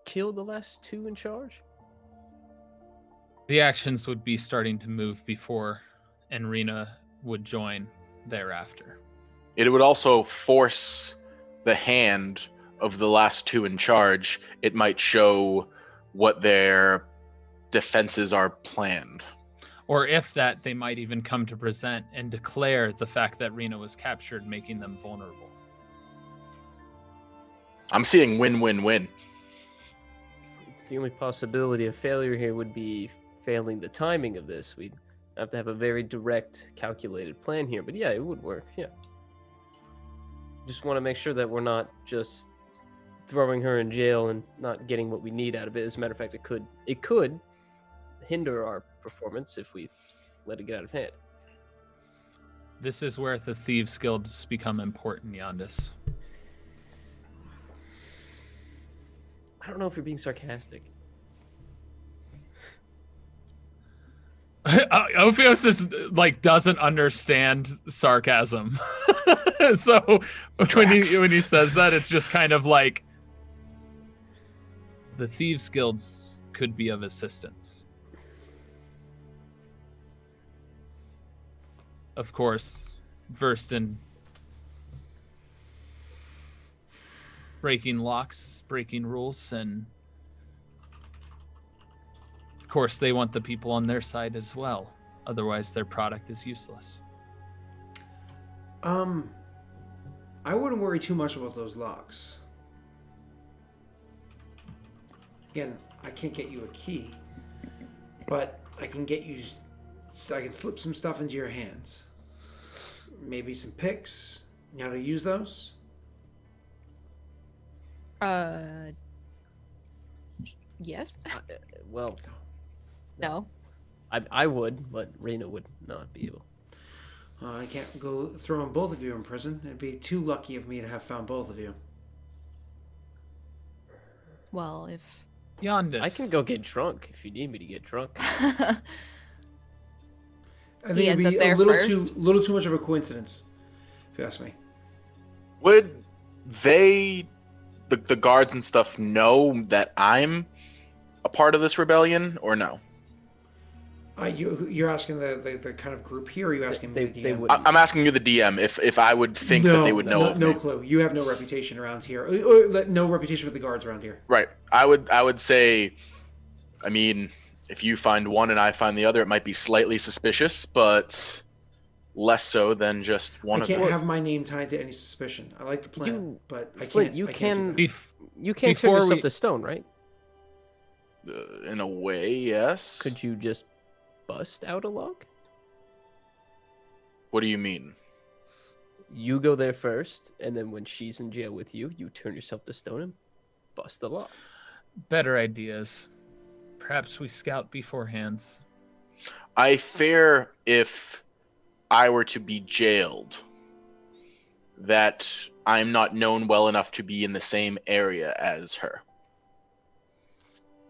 kill the last two in charge? The actions would be starting to move before, and Rena would join thereafter. It would also force the hand of the last two in charge. It might show what their defenses are planned. Or if that, they might even come to present and declare the fact that Rena was captured, making them vulnerable. I'm seeing win-win-win. The only possibility of failure here would be failing the timing of this. We'd have to have a very direct, calculated plan here. But yeah, it would work. Yeah. Just want to make sure that we're not just throwing her in jail and not getting what we need out of it. As a matter of fact, it could hinder our performance if we let it get out of hand. This is where the Thieves Guilds become important, Yondis. I don't know if you're being sarcastic. Ophios is doesn't understand sarcasm. So when he says that, it's just kind of like the Thieves Guilds could be of assistance. Of course, versed in breaking locks, breaking rules, and of course they want the people on their side as well. Otherwise their product is useless. I wouldn't worry too much about those locks. Again, I can't get you a key, but I can slip some stuff into your hands. Maybe some picks. You know how to use those? Yes. Well, No. I would, but Rena would not be able. I can't go throwing both of you in prison. It'd be too lucky of me to have found both of you. Well, if Yondis. I can go get drunk if you need me to get drunk. I think He it'd ends be up there a little first. too much of a coincidence, if you ask me. Would they, the guards and stuff, know that I'm a part of this rebellion, or no? You're asking the kind of group here, or are you asking me, the They DM? would. I'm asking you, the DM, if I would think that they would know of no me. clue. You have no reputation around here. Or no reputation with the guards around here. Right. I would say, I mean, if you find one and I find the other, it might be slightly suspicious, but less so than just one I of can't them. have my name tied to any suspicion. I like the plan, You- but I Flint, can't. you I can't do can- that. You can't turn Before yourself we- to stone, right? In a way, yes. Could you just bust out a lock? What do you mean? You go there first, and then when she's in jail with you, you turn yourself to stone and bust the lock. Better ideas. Perhaps we scout beforehand. I fear if I were to be jailed, that I'm not known well enough to be in the same area as her.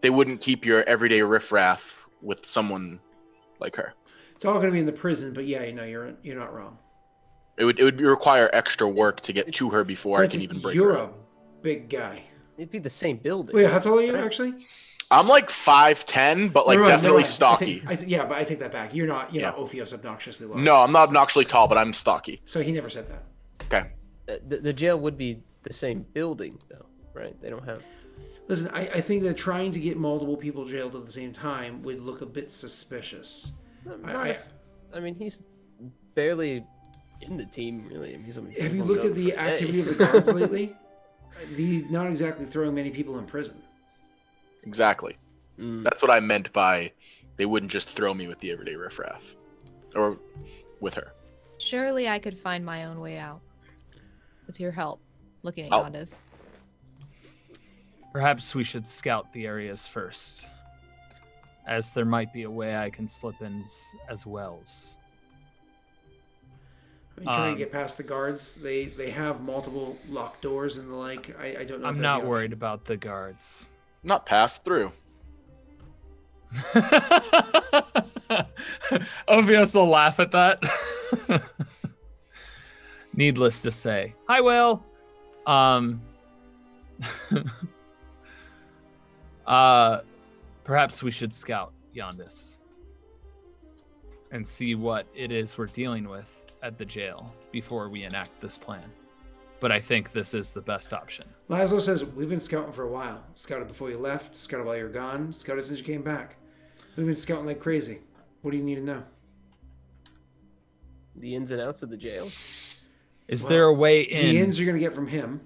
They wouldn't keep your everyday riffraff with someone like her. It's all going to be in the prison, but yeah, you're not wrong. It would require extra work to get to her before I can even break You're her a up. big guy. It'd be the same building. Wait, how tall are you Right. actually? I'm like 5'10", but like Never mind, definitely never mind. stocky. Yeah, but I take that back. You're not Yeah. Ophios obnoxiously large. No, I'm not obnoxiously tall, but I'm stocky. So he never said that. Okay. The jail would be the same building, though, right? They don't have. Listen, I think that trying to get multiple people jailed at the same time would look a bit suspicious. I mean, he's barely in the team, really. I mean, he's only Have you one looked gun at the for a activity day. of the guards lately? Not exactly throwing many people in prison. Exactly. That's what I meant by they wouldn't just throw me with the everyday riffraff. Or with her. Surely I could find my own way out. With your help. Looking at Oh. Yondas. Perhaps we should scout the areas first, as there might be a way I can slip in as wells. I mean, trying to get past the guards. They have multiple locked doors and the like. I don't know. I'm not worried about the guards. Not pass through. Ovios will laugh at that. Needless to say. Hi, Will. Perhaps we should scout Yondis and see what it is we're dealing with at the jail before we enact this plan. But I think this is the best option. Laszlo says, we've been scouting for a while. Scouted before you left, scouted while you're gone, scouted since you came back. We've been scouting like crazy. What do you need to know? The ins and outs of the jail. Is there a way in? The ins you're going to get from him,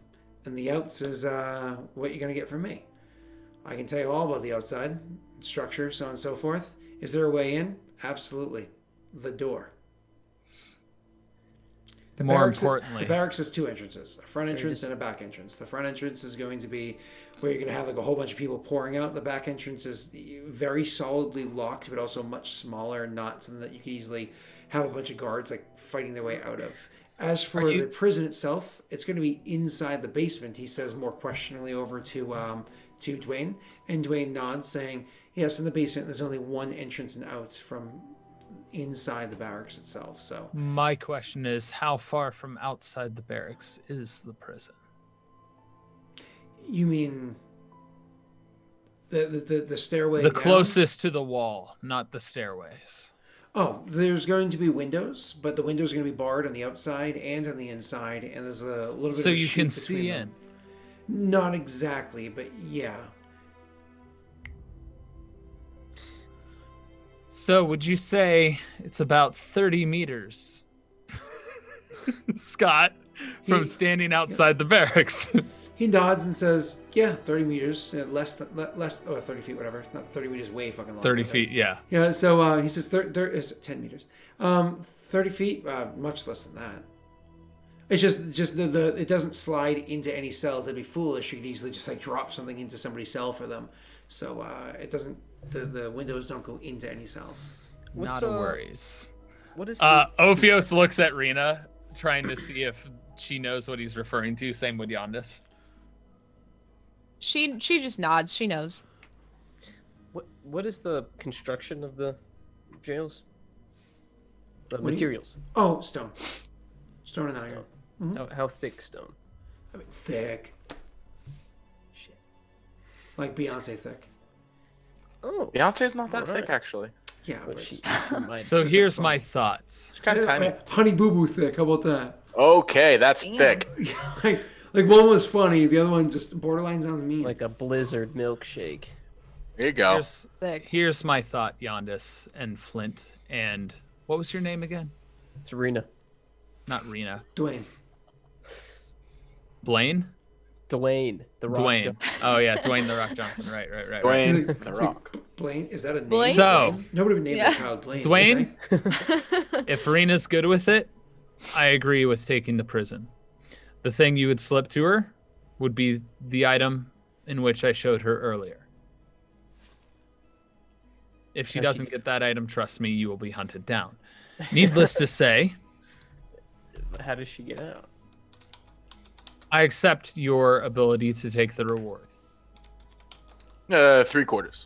and the outs is what you're going to get from me. I can tell you all about the outside, structure, so on and so forth. Is there a way in? Absolutely. The door. More importantly, the barracks has two entrances, a front entrance and a back entrance. The front entrance is going to be where you're going to have like a whole bunch of people pouring out. The back entrance is very solidly locked, but also much smaller, not something that you can easily have a bunch of guards like fighting their way out of. As for the prison itself, it's going to be inside the basement. He says more questioningly over to Dwayne, and Dwayne nods, saying, "Yes, in the basement. There's only one entrance and out from inside the barracks itself." So my question is, how far from outside the barracks is the prison? you mean the stairway? The down? closest to the wall, not the stairways. Oh, there's going to be windows, but the windows are going to be barred on the outside and on the inside, and there's a little bit So of a you chute can between see them. in. Not exactly, but yeah. So would you say it's about 30 meters, Scott, from standing outside the barracks? He nods and says, "Yeah, 30 meters, less 30 feet, whatever. Not 30 meters, way fucking long. 30 feet, yeah. Yeah. So he says 10 meters, 30 feet, much less than that. It's just the it doesn't slide into any cells. That'd be foolish. You could easily just like drop something into somebody's cell for them. So it doesn't. The windows don't go into any cells. Not a worries. What is Ophios looks at Rena, trying to see if she knows what he's referring to. Same with Yondis. She just nods. She knows. what is the construction of the jails? The What do you- materials. Oh, stone and iron. How thick stone? I mean, thick, Shit. like Beyonce thick. Oh. Beyonce's not that Alright. thick, actually. Yeah, Well, but she it's- might- So here's my thoughts. She's kind of tiny. Honey Boo Boo thick. How about that? Okay, that's Damn. thick. like one was funny, the other one just borderline sounds mean. like a blizzard milkshake. There you go. Thick. Here's my thought, Yondis and Flint. And what was your name again? It's Rena. Not Rena. Dwayne. Blaine? Dwayne. The Rock. Dwayne. Oh yeah, Dwayne the Rock Johnson. Right. Dwayne It's the like- Rock. Blaine? Is that a name? Blaine? So- Blaine? Nobody would name Yeah. their child Blaine. Dwayne? would they? If Rena's good with it, I agree with taking the prison. The thing you would slip to her would be the item in which I showed her earlier. If she How's she doesn't get that item, trust me, you will be hunted down. Needless to say, How does she get out? I accept your ability to take the reward. 3/4.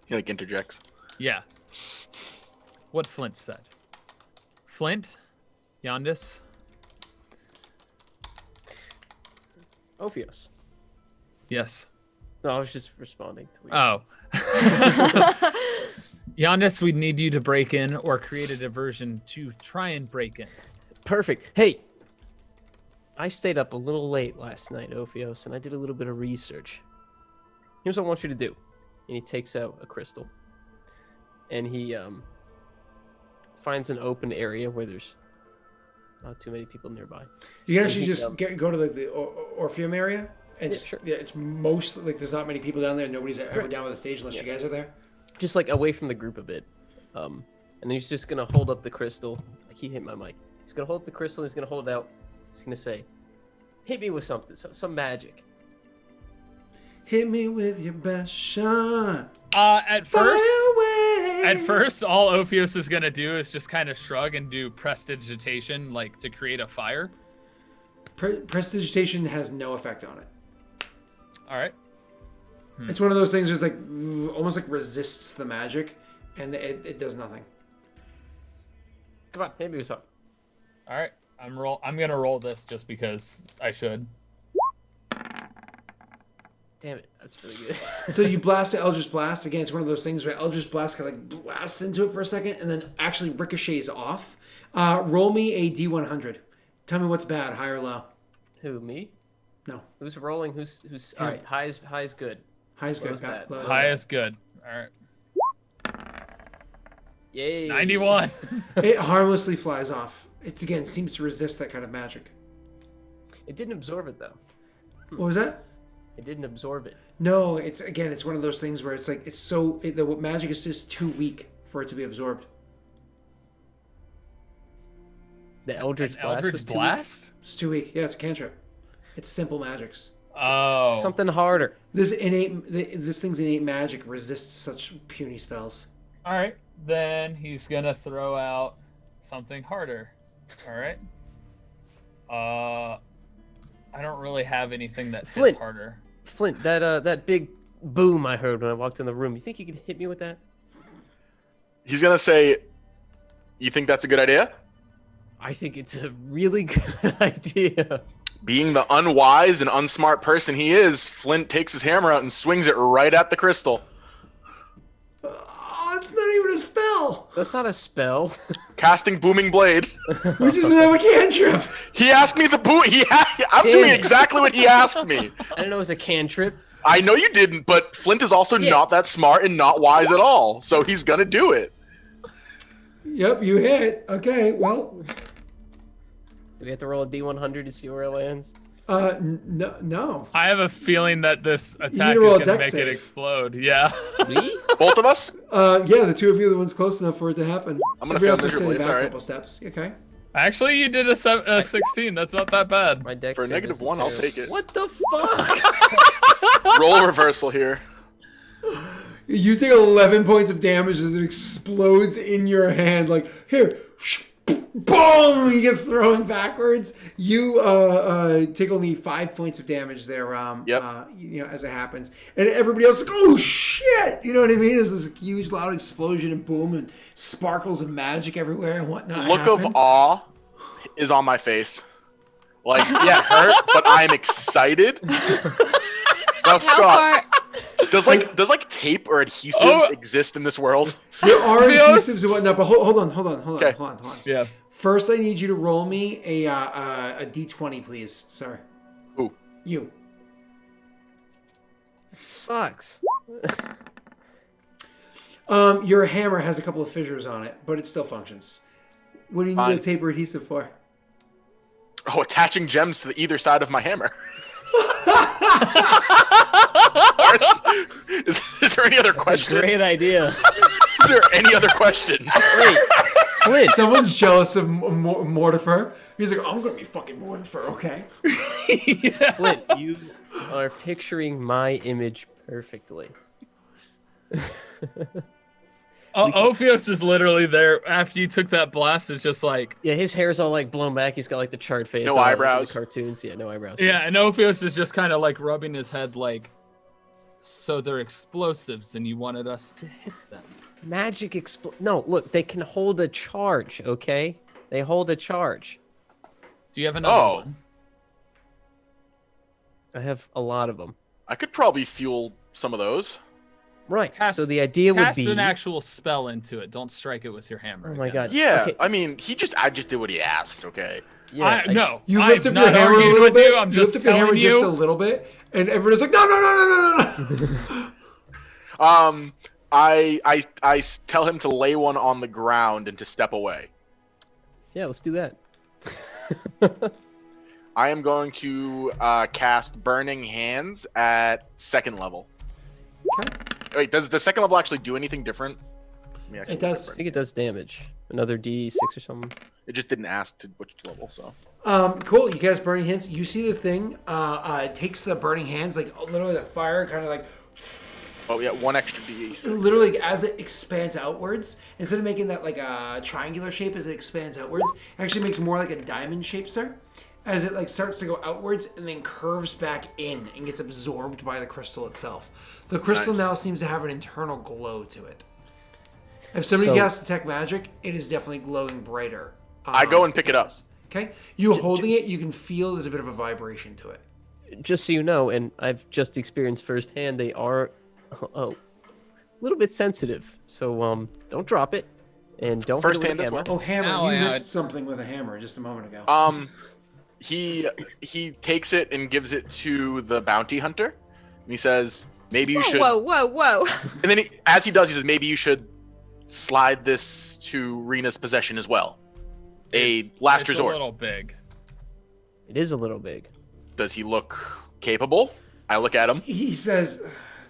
He like interjects. Yeah. What Flint said. Flint, Yondis, Ophios. yes. No, I was just responding to you. Oh. Yondis, we need you to break in or create a diversion to try and break in. Perfect. Hey, I stayed up a little late last night, Ophios, and I did a little bit of research. Here's what I want you to do. And he takes out a crystal. And he finds an open area where there's not too many people nearby. You can And actually he, just go to the Orpheum area, and Yeah, sure. it's mostly like there's not many people down there. Nobody's ever down by the stage unless you guys are there. just like away from the group a bit. And he's just gonna hold up the crystal. I keep hitting my mic. He's gonna hold up the crystal. He's gonna hold it out. He's gonna say, "Hit me with something, some magic." Hit me with your best shot. At first, Fire away. all Ophios is gonna do is just kind of shrug and do prestidigitation, like to create a fire. Prestidigitation has no effect on it. All right. It's one of those things where it's like almost like resists the magic, and it does nothing. Come on, hit me with something. All right. I'm gonna roll this just because I should. Damn it, that's really good. So you blast the Eldritch Blast. Again, it's one of those things where Eldritch Blast kind of like blasts into it for a second and then actually ricochets off. Roll me a D100. Tell me what's bad, high or low. Who, me? No. Who's rolling? Who's all right? High is good. High's good. Low's bad. Low is High bad. is good. All right. Yay. 91. It harmlessly flies off. It again seems to resist that kind of magic. It didn't absorb it though. What was that? It didn't absorb it. No, it's one of those things where it's like the magic is just too weak for it to be absorbed. The Eldritch Blast Eldritch was too Blast? It's too weak. Yeah, it's a cantrip. It's simple magics. Oh. weak. Something harder. This thing's innate magic resists such puny spells. All right. Then he's gonna throw out something harder. All right. I don't really have anything that fits Flint. harder. Flint, that big boom I heard when I walked in the room. You think you could hit me with that? He's gonna say, "You think that's a good idea?" I think it's a really good idea. Being the unwise and unsmart person he is, Flint takes his hammer out and swings it right at the crystal. Oh, it's not even a spell. That's not a spell. Casting Booming Blade. We just have a cantrip. He asked me I'm doing exactly what he asked me. I didn't know it was a cantrip. I know you didn't, but Flint is also not that smart and not wise at all, so he's gonna do it. Yep, you hit. Okay, well, Do we have to roll a D100 to see where it lands? no. I have a feeling that this attack need to is roll a gonna dex make save. it explode. Yeah. Me? Both of us? Yeah, the two of you are the ones close enough for it to happen. I'm gonna Everybody fail else is miserably, standing it's back a alright. couple steps. Okay. Actually, you did a 16. That's not that bad. My dex For a save negative isn't 1, I'll terrible. take it. What the fuck? Roll reversal here. You take 11 points of damage as it explodes in your hand. Like, here, boom! You get thrown backwards. You take only 5 points of damage there. Yep. As it happens, and everybody else is like, oh shit! You know what I mean? There's this huge, loud explosion and boom, and sparkles of magic everywhere and whatnot. Look happen. of awe is on my face. Like, yeah, it hurt, but I'm excited. Now, How Scott, far? does tape or adhesive exist in this world? There are Ophios? adhesives and whatnot, but hold on. Okay. Hold on. Yeah. First, I need you to roll me a d20, please, sir. Who? You. It sucks. Your hammer has a couple of fissures on it, but it still functions. What do you need Fine. a tape or adhesive for? Oh, attaching gems to either side of my hammer. Is there any other That's a question? great idea. Is there any other question? Wait, Flint. Someone's jealous of Mortifer. He's like, I'm gonna be fucking Mortifer, okay? Flint, you are picturing my image perfectly. Ophios is literally there after you took that blast. It's just like, Yeah, his hair's all like blown back. He's got like the charred face. No all like in eyebrows. the cartoons. Yeah, no eyebrows. yeah, and Ophios is just kind of like rubbing his head like, so they're explosives and you wanted us to hit them. Magic No, look, they can hold a charge, okay? They hold a charge. Do you have another Oh. one? I have a lot of them. I could probably fuel some of those. Right. Cast- so the idea would Cast be an actual spell into it. Don't strike it with your hammer. Oh my again. god. Yeah, Okay. I mean, I just did what he asked, okay? No, You I'm lift up your not hammer a arguing little with bit. you. I'm you just lift up your hammer telling just a you. little bit, and everybody's like, no, no, no, no, no, no, no. I tell him to lay one on the ground and to step away. Yeah, let's do that. I am going to cast Burning Hands at 2nd level. Okay. Wait, does the 2nd level actually do anything different? Let me actually It look at does. I think it does damage. Another D6 or something. It just didn't ask to which level, so. Cool. You cast burning hands. You see the thing. It takes the burning hands, like literally the fire, kind of like. Oh yeah, 1 extra D6. Literally, as it expands outwards, instead of making that like a triangular shape as it expands outwards, it actually makes more like a diamond shape, sir. As it like starts to go outwards and then curves back in and gets absorbed by the crystal itself. The crystal Nice. now seems to have an internal glow to it. If somebody So- casts detect magic, it is definitely glowing brighter. I go and pick it up. Okay, you holding it, you can feel there's a bit of a vibration to it. Just so you know, and I've just experienced firsthand, they are a little bit sensitive. So don't drop it, and don't hit it with a Firsthand as hammer. Oh, hammer! Ow, you ow. missed something with a hammer just a moment ago. He takes it and gives it to the bounty hunter, and he says, "Maybe you should." Whoa. And then, as he does, he says, "Maybe you should slide this to Rena's possession as well. Last it's resort." a little big. It is a little big. Does he look capable? I look at him. He says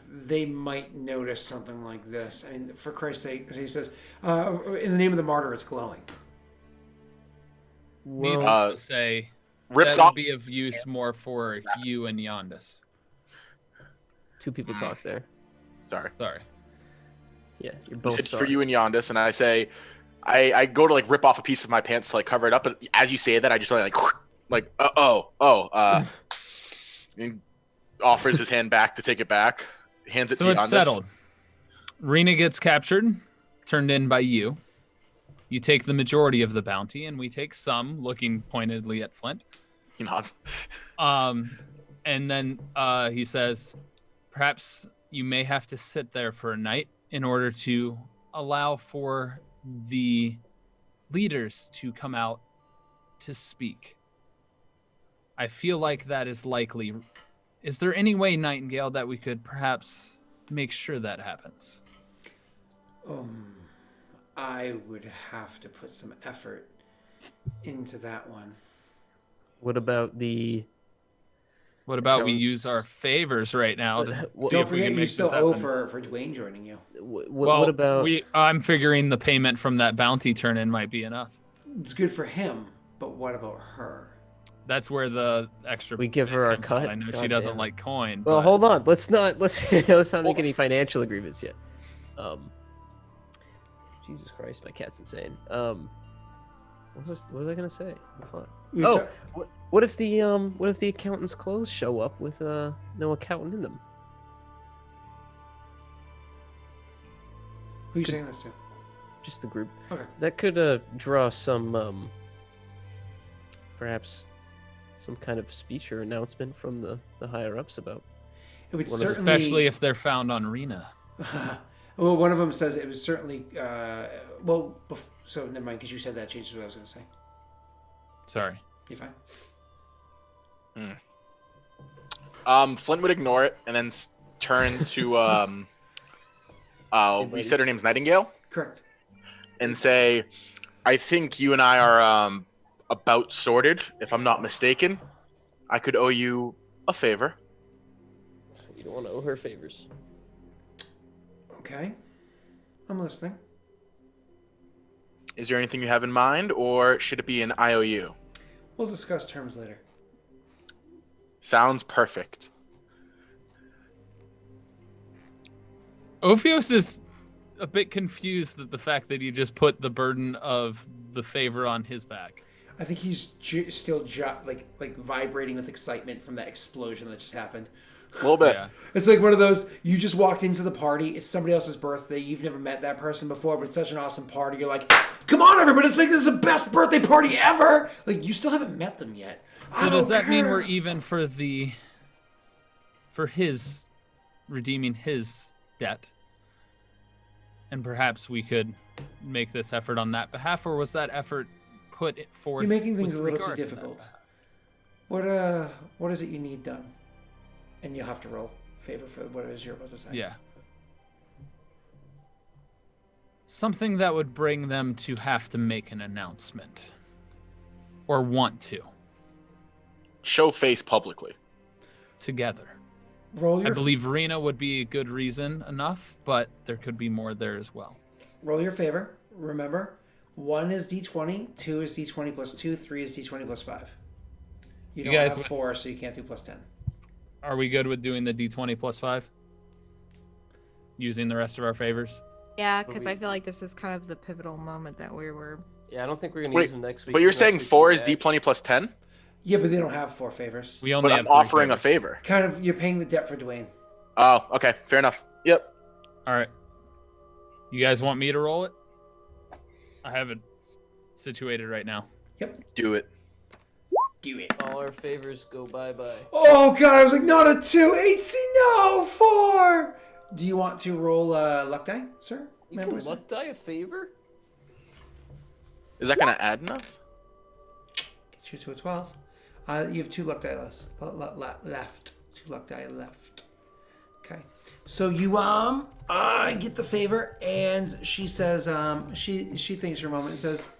they might notice something like this. I mean, for Christ's sake, he says, in the name of the martyr, it's glowing. Needless to say, Rips that off. would be of use more for you and Yondis. Two people talk there. Sorry. Sorry. Yeah, you're He both said sorry. for you and Yondis, and I say, I go to like rip off a piece of my pants to like cover it up, but as you say that, I just like and offers his hand back to take it back, hands it So to it's Yondis. settled. Rena gets captured, turned in by you. You take the majority of the bounty, and we take some, looking pointedly at Flint. He nods. And then he says, perhaps you may have to sit there for a night in order to allow for the leaders to come out to speak. I feel like that is likely. Is there any way, Nightingale, that we could perhaps make sure that happens? I would have to put some effort into that one. What about the? What about we Sounds- use our favors right now to Well, see Don't if we forget, can you make still this owe happen? for Dwayne joining you. What about? I'm figuring the payment from that bounty turn-in might be enough. It's good for him, but what about her? That's where the extra. We give her our comes out. cut? I know God she doesn't damn. like coin. Well, but hold on. Let's not make any financial agreements yet. Jesus Christ, my cat's insane. What was I gonna say? Fuck. We Oh, ta- what if the accountant's clothes show up with no accountant in them? who are you saying this to? Just the group. Okay. That could draw some perhaps some kind of speech or announcement from the higher ups about. It would Well, certainly, especially if they're found on Rena. well, one of them says it was certainly. So never mind, because you said that changes what I was going to say. Sorry. You fine? Flint would ignore it and then turn to we said her name's Nightingale, Correct. and say, "I think you and I are about sorted, if I'm not mistaken. I could owe you a favor." You don't want to owe her favors. Okay. I'm listening. Is there anything you have in mind, or should it be an IOU? We'll discuss terms later. Sounds perfect. Ophios is a bit confused at the fact that you just put the burden of the favor on his back. I think he's still like vibrating with excitement from that explosion that just happened. A little bit. Yeah. It's like one of those, you just walked into the party, it's somebody else's birthday, you've never met that person before, but it's such an awesome party, you're like, come on everybody, let's make this the best birthday party ever! Like, you still haven't met them yet. So does that mean we're even for his redeeming his debt? And perhaps we could make this effort on that behalf, or was that effort put it forth. You're making things with a little too regard to that difficult. behalf. What is it you need done? And you'll have to roll favor for what it is you're about to say. Yeah. Something that would bring them to have to make an announcement. Or want to. Show face publicly. Together. Roll I your believe Rena would be a good reason enough, but there could be more there as well. roll your favor. Remember, 1 is d20, 2 is d20 plus 2, 3 is d20 plus 5. You don't guys have with- 4, so you can't do plus 10. Are we good with doing the D20 plus 5? Using the rest of our favors? Yeah, because I feel like this is kind of the pivotal moment that we were. Yeah, I don't think we're gonna Wait, use them next week. But you're 'cause saying next week 4 we is have- D20 plus 10? Yeah, but they don't have 4 favors. We only But have I'm 3 offering a favors. favor. Kind of, you're paying the debt for Dwayne. Oh, okay. Fair enough. Yep. All right. You guys want me to roll it? I have it situated right now. Do it. Do it. All our favors go bye-bye. Oh god, I was like, not a 2, 8, no, 4. Do you want to roll luck die, sir? You Ma'am, can boys? luck die a favor? Is that going to add enough? Get you to a 12. You have 2 luck die left. 2 luck die left. Okay. So you get the favor, and she says she thinks for a moment and says,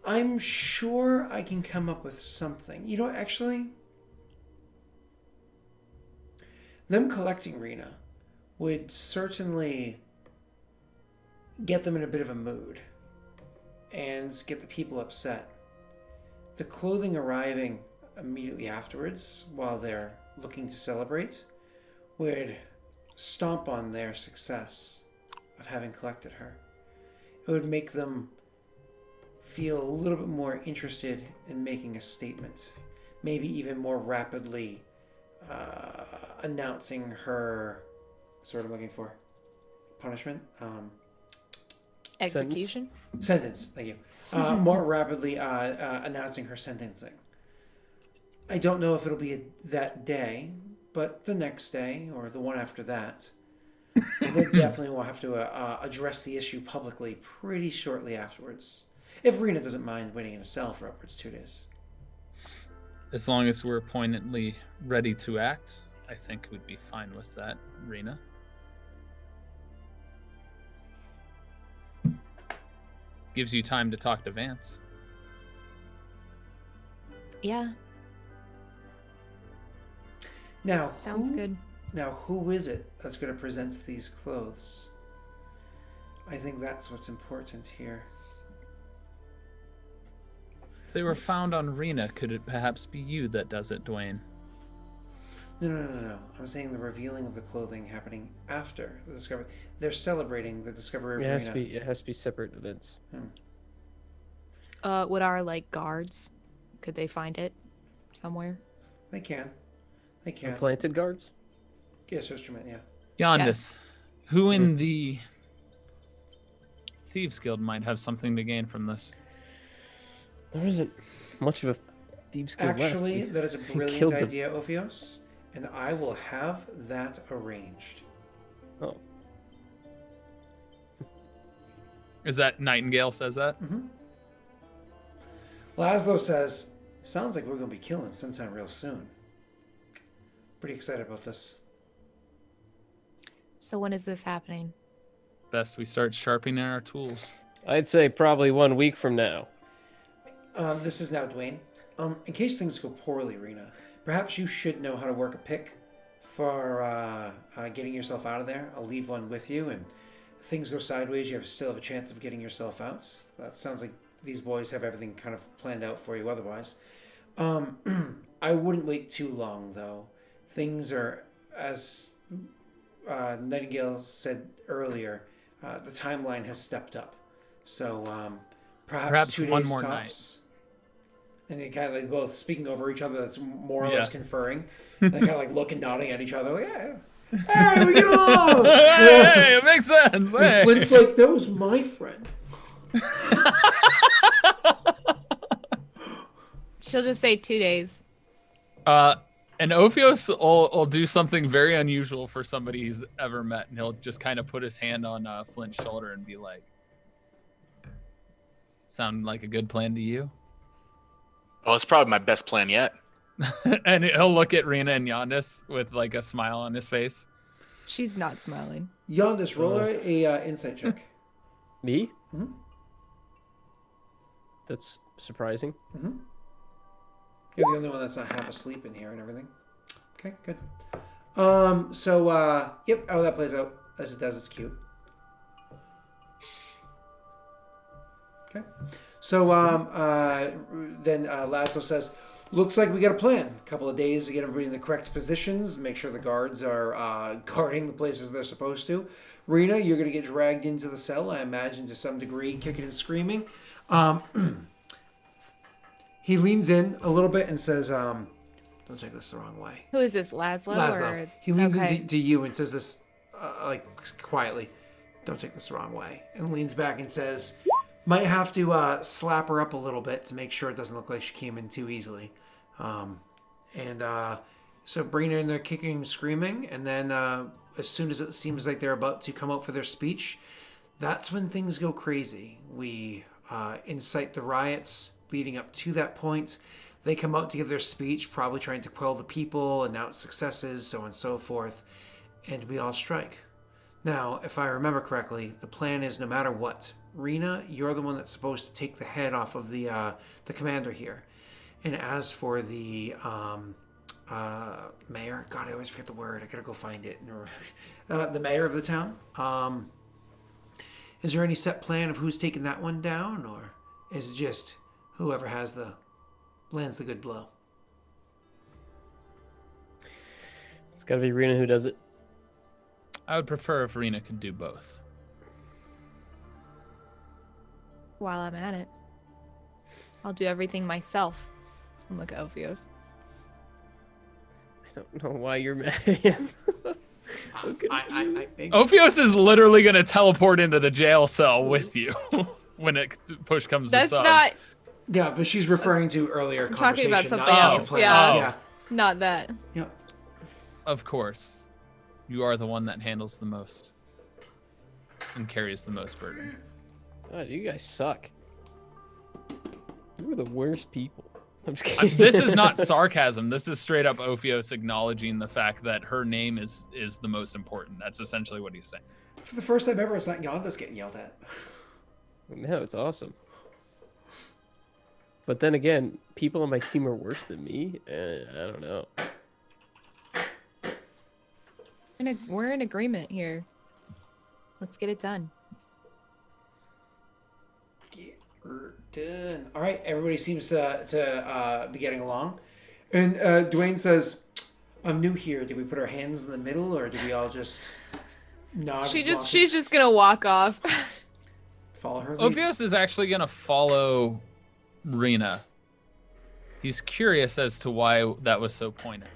I'm sure I can come up with something. You know what, actually, them collecting Rena would certainly get them in a bit of a mood and get the people upset. The clothing arriving immediately afterwards, while they're looking to celebrate, would stomp on their success of having collected her. It would make them feel a little bit more interested in making a statement, maybe even more rapidly announcing her, what's the word I'm looking for? Punishment? Execution? Sentence, thank you. More rapidly announcing her sentencing. I don't know if it'll be that day, but the next day or the one after that, they definitely will have to address the issue publicly pretty shortly afterwards. If Rena doesn't mind waiting in a cell for upwards 2 days. As long as we're poignantly ready to act, I think we'd be fine with that, Rena. Gives you time to talk to Vance. Yeah, Now, sounds good. Now, who is it that's going to present these clothes? I think that's what's important here. They were found on Rena. Could it perhaps be you that does it, Dwayne? No. I'm saying the revealing of the clothing happening after the discovery. They're celebrating the discovery of It has to Rena. be. It has to be separate events. Would our guards, could they find it somewhere? They can. They The can. planted guards. Yes, instrument, yeah. Yondis, who in the Thieves Guild might have something to gain from this? There isn't much of a thieves guild left. Actually, We- that is a we brilliant killed them. idea, Ophios, and I will have that arranged. Oh, Is that Nightingale says that? Laszlo says, sounds like we're going to be killing sometime real soon. Pretty excited about this. So when is this happening? Best we start sharpening our tools. I'd say probably 1 week from now. This is now Dwayne. In case things go poorly, Rena, perhaps you should know how to work a pick for getting yourself out of there. I'll leave one with you, and if things go sideways, you still have a chance of getting yourself out. That sounds like these boys have everything kind of planned out for you otherwise. I wouldn't wait too long, though. Things are, as Nightingale said earlier, the timeline has stepped up. So perhaps 2 days one more tops. And they kind of like both speaking over each other. That's more or Yeah. less conferring. And they kind of like look and nodding at each other. Like, yeah, hey, we get along. Hey, it makes sense. And Hey. Flint's like, that was my friend. She'll just say 2 days. And Ophios will do something very unusual for somebody he's ever met, and he'll just kind of put his hand on Flint's shoulder and be like, Sound like a good plan to you? Oh, it's probably my best plan yet. And he'll look at Rena and Yondis with like a smile on his face. She's not smiling. Yondis, roll a insight check. Me? Mhm. That's surprising. Mm-hmm. You're the only one that's not half asleep in here and everything. Okay, good. Yep. Oh, that plays out as it does. It's cute. Okay. So, then Laszlo says, "Looks like we got a plan. A couple of days to get everybody in the correct positions. Make sure the guards are guarding the places they're supposed to. Rena, you're going to get dragged into the cell, I imagine, to some degree, kicking and screaming." He leans in a little bit and says, "Don't take this the wrong way." Who is this, Laszlo? Laszlo. Or... He leans Okay. into you and says this, like, quietly. "Don't take this the wrong way." And leans back and says, "Might have to slap her up a little bit to make sure it doesn't look like she came in too easily." So bring her in there kicking and screaming. And then as soon as it seems like they're about to come out for their speech, that's when things go crazy. We incite the riots leading up to that point. They come out to give their speech, probably trying to quell the people, announce successes, so on and so forth. And we all strike. Now, if I remember correctly, the plan is no matter what, Rena, you're the one that's supposed to take the head off of the commander here. And as for the mayor, God, I always forget the word. I gotta go find it. The mayor of the town. Is there any set plan of who's taking that one down, or is it just whoever lands the good blow? It's got to be Rena who does it. I would prefer if Rena could do both. While I'm at it, I'll do everything myself. And look at Ophios. I don't know why you're mad at him. I think. Ophios is literally going to teleport into the jail cell with you when push comes to That's shove. not Yeah, but she's referring to earlier I'm talking conversation, about not something future else. plans. Yeah. Yeah. not that. Yeah. Of course. You are the one that handles the most and carries the most burden. God, you guys suck. You are the worst people. I'm just kidding. This is not sarcasm. This is straight up Ophios acknowledging the fact that her name is the most important. That's essentially what he's saying. For the first time ever, it's not Yondas getting yelled at. No, it's awesome. But then again, people on my team are worse than me. I don't know. We're in agreement here. Let's get it done. Get her done. All right, everybody seems to be getting along. And Dwayne says, "I'm new here. Did we put our hands in the middle, or did we all just nod? She's just gonna walk off. follow her lead?" Ophios is actually going to follow Rena. He's curious as to why that was so pointed.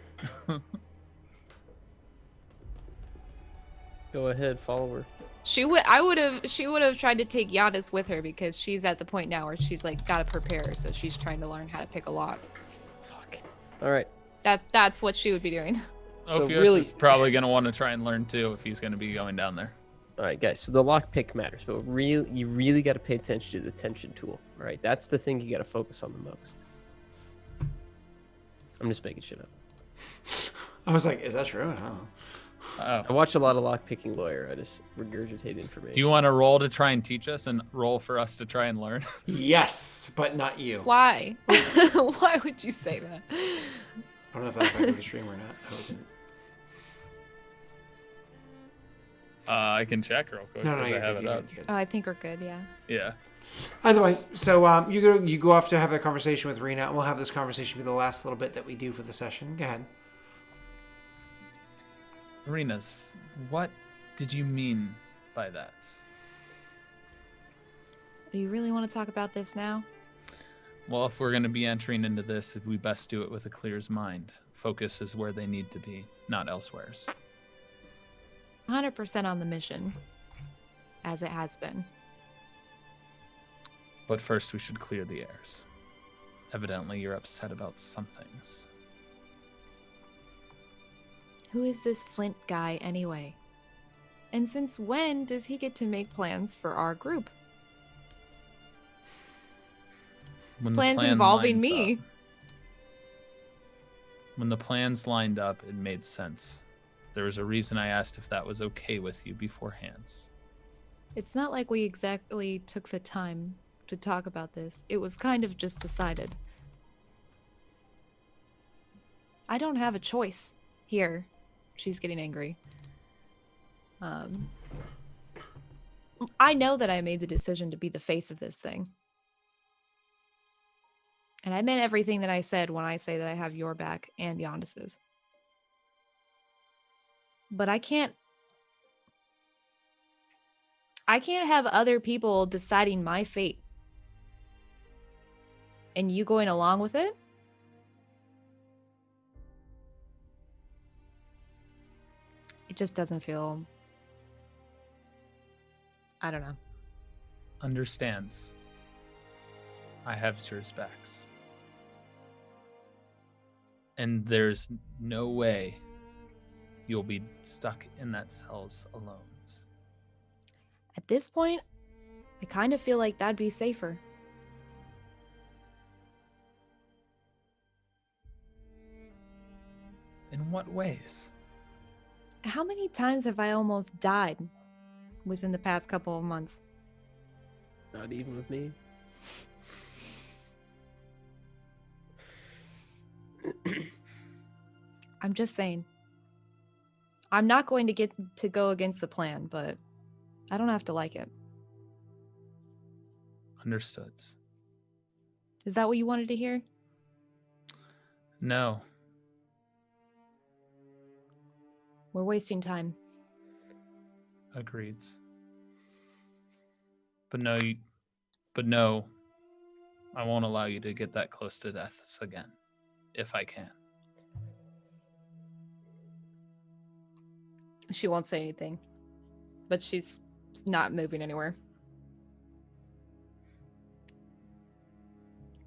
Go ahead, follow her. She would have tried to take Yadis with her because she's at the point now where she's like gotta prepare, so she's trying to learn how to pick a lock. Fuck. All right. That's what she would be doing. So Ophios really- is probably going to want to try and learn too if he's going to be going down there. All right, guys. So the lockpick matters, but you really got to pay attention to the tension tool. All right, that's the thing you got to focus on the most. I'm just making shit up. I was like, "Is that true?" I don't know. I watch a lot of lockpicking lawyer. I just regurgitate information. Do you want to roll to try and teach us and roll for us to try and learn? Yes, but not you. Why? Why would you say that? I don't know if that's like a stream or not. I hope it didn't. I can check real quick No, because I you're have good, it you're up. good, you're good. Oh, I think we're good. Yeah. Yeah. Either way, so you go off to have that conversation with Rena, and we'll have this conversation be the last little bit that we do for the session. Go ahead. Arenas, what did you mean by that? Do you really want to talk about this now? Well, if we're going to be entering into this, we best do it with a clear mind. Focus is where they need to be, not elsewheres. 100% on the mission, as it has been. But first, we should clear the airs. Evidently, you're upset about some things. Who is this Flint guy anyway? And since when does he get to make plans for our group? When the Plans plan involving lines me. up- when the plans lined up, it made sense. There was a reason I asked if that was okay with you beforehand. It's not like we exactly took the time to talk about this. It was kind of just decided. I don't have a choice here. She's getting angry. I know that I made the decision to be the face of this thing. And I meant everything that I said when I say that I have your back and Giannis's. But I can't have other people deciding my fate. And you going along with it? It just doesn't feel... I don't know. Understands. I have yours backs. And there's no way you'll be stuck in that cells alone. At this point, I kind of feel like that'd be safer. In what ways? How many times have I almost died within the past couple of months? Not even with me. I'm just saying. I'm not going to get to go against the plan, but I don't have to like it. Understood. Is that what you wanted to hear? No. We're wasting time. Agreed. But no, I won't allow you to get that close to death again, if I can. She won't say anything, but she's not moving anywhere.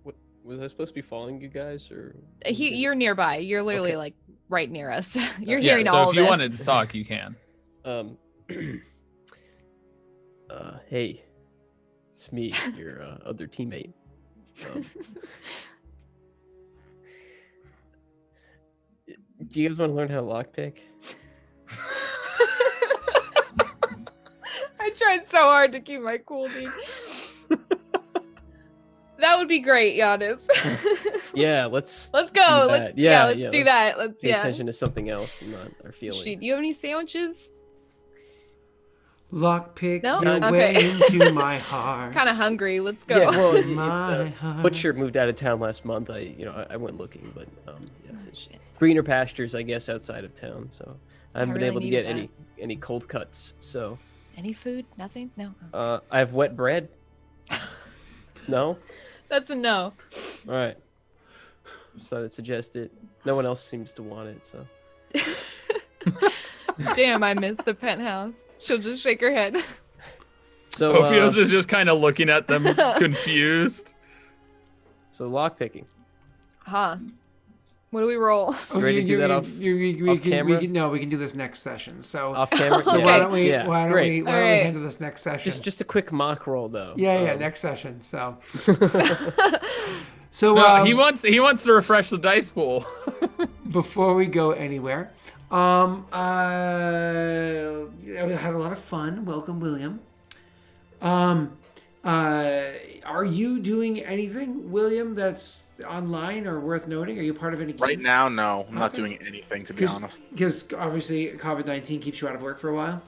What was I supposed to be following you guys, or? You're nearby. You're literally Okay. like right near us. You're Yeah, hearing so all if of you this. wanted to talk, you can. Hey, it's me, your other teammate. Do you guys want to learn how to lockpick? I tried so hard to keep my cool, dude. That would be great, Giannis. Yeah, let's Let's do go. that. Let's do let's that. Let's pay attention to something else and not our feelings. Shoot, do you have any sandwiches? Lockpick No? your Okay. way into my heart. Kind of hungry. Let's go. Yeah, well, My heart. Butcher moved out of town last month. I went looking, but yeah. Shit. Greener pastures, I guess, outside of town. So I haven't been really able to needed get any cold cuts. So Any food? Nothing? No. I have wet bread. No. That's a no. All right. Just thought I'd suggest it. No one else seems to want it, so. Damn, I missed the penthouse. She'll just shake her head. So Ophios is just kind of looking at them confused. so lockpicking. Huh. What do we roll? Oh, Ready to do that off camera? We can do this next session. So, Off camera. so Yeah. why don't we? Yeah, Why don't great. we Alright. handle this next session? Just a quick mock roll though. Yeah, Um, next session. So, so No, he wants to refresh the dice pool. before we go anywhere, I had a lot of fun. Welcome, William. Are you doing anything, William, that's online or worth noting? Are you part of any games? Right now, no. I'm not Okay. doing anything, to be honest. Because obviously COVID-19 keeps you out of work for a while.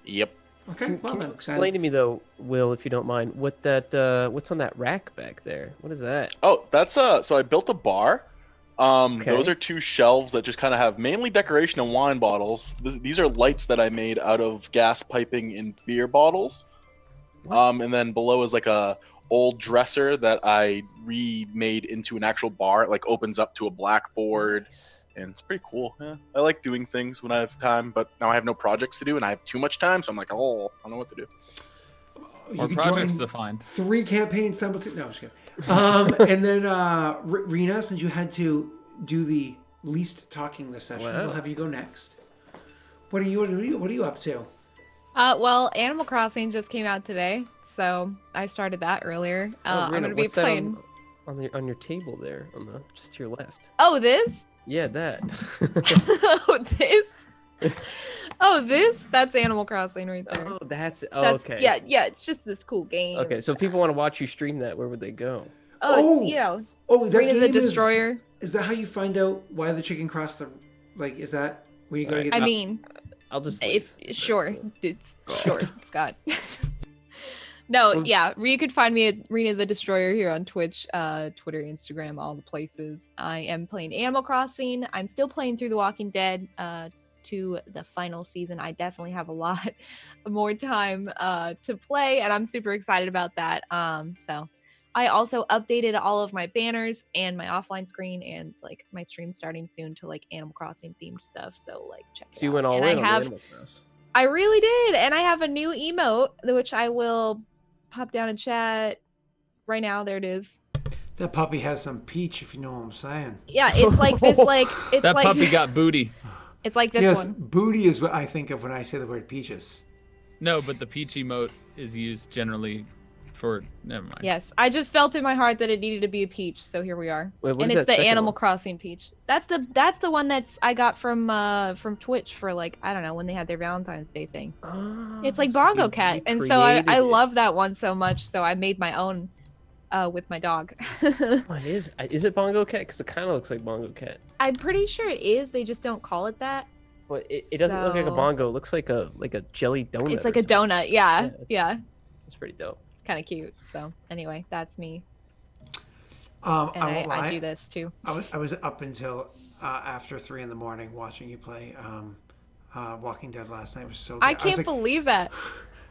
Yep. Okay, well Can you then. explain to me though, Will, if you don't mind, what's on that rack back there? What is that? Oh, that's so I built a bar. Okay. Those are two shelves that just kind of have mainly decoration and wine bottles. These are lights that I made out of gas piping in beer bottles. And then below is like a old dresser that I remade into an actual bar. It like opens up to a blackboard, and it's pretty cool. Yeah, I like doing things when I have time, but now I have no projects to do, and I have too much time, so I'm like, oh, I don't know what to do. You Or could projects join to find. 3 campaigns simultaneously. No, I'm just kidding. And then Rena, since you had to do the least talking this session, Wow. we'll have you go next. What are you up to? Well, Animal Crossing just came out today, so I started that earlier. I'm Rena, gonna be what's that playing. on your table there, on the just to your left. Oh, this? Yeah, that. Oh, this? Oh, this? That's Animal Crossing right there. Oh, that's That's- okay. Yeah, it's just this cool game. Okay, so if people want to watch you stream that, where would they go? Oh, it's, you know, Oh, that Rena the game Destroyer. is that how you find out why the chicken crossed the, like, is that where you go to get I the- mean, I'll just if leave. sure, That's cool. it's sure, Scott. No, Well- yeah, you could find me at Rena the Destroyer here on Twitch, Twitter, Instagram, all the places. I am playing Animal Crossing. I'm still playing through The Walking Dead to the final season. I definitely have a lot more time to play, and I'm super excited about that. So I also updated all of my banners and my offline screen, and like my stream starting soon to like Animal Crossing themed stuff. So like check it So you out. went all and in I on have the Animal Cross. I really did. And I have a new emote, which I will pop down in chat right now. There it is. That puppy has some peach, if you know what I'm saying. Yeah, it's like this, like, it's That like, puppy got booty. it's like this Yes, one. booty is what I think of when I say the word peaches. No, but the peach emote is used generally for. Never mind. Yes, I just felt in my heart that it needed to be a peach, so here we are. Wait, what And is it's that the second Animal one? Crossing peach. That's the one that's I got from Twitch for like, I don't know, when they had their Valentine's Day thing. It's like so Bongo you Cat. And so I recreated it. love that one so much, so I made my own with my dog. Oh, is it Bongo Cat? Because it kind of looks like Bongo Cat, I'm pretty sure it is. They just don't call it that. but it doesn't look like a So- bongo. It looks like a jelly donut. It's like or a something. donut. Yeah. it's- Yeah. It's pretty dope. Kind of cute. So anyway, that's me. I And won't lie. I do this too. I was up until after 3 in the morning watching you play Walking Dead last night. It was so good. I was can't like, believe that.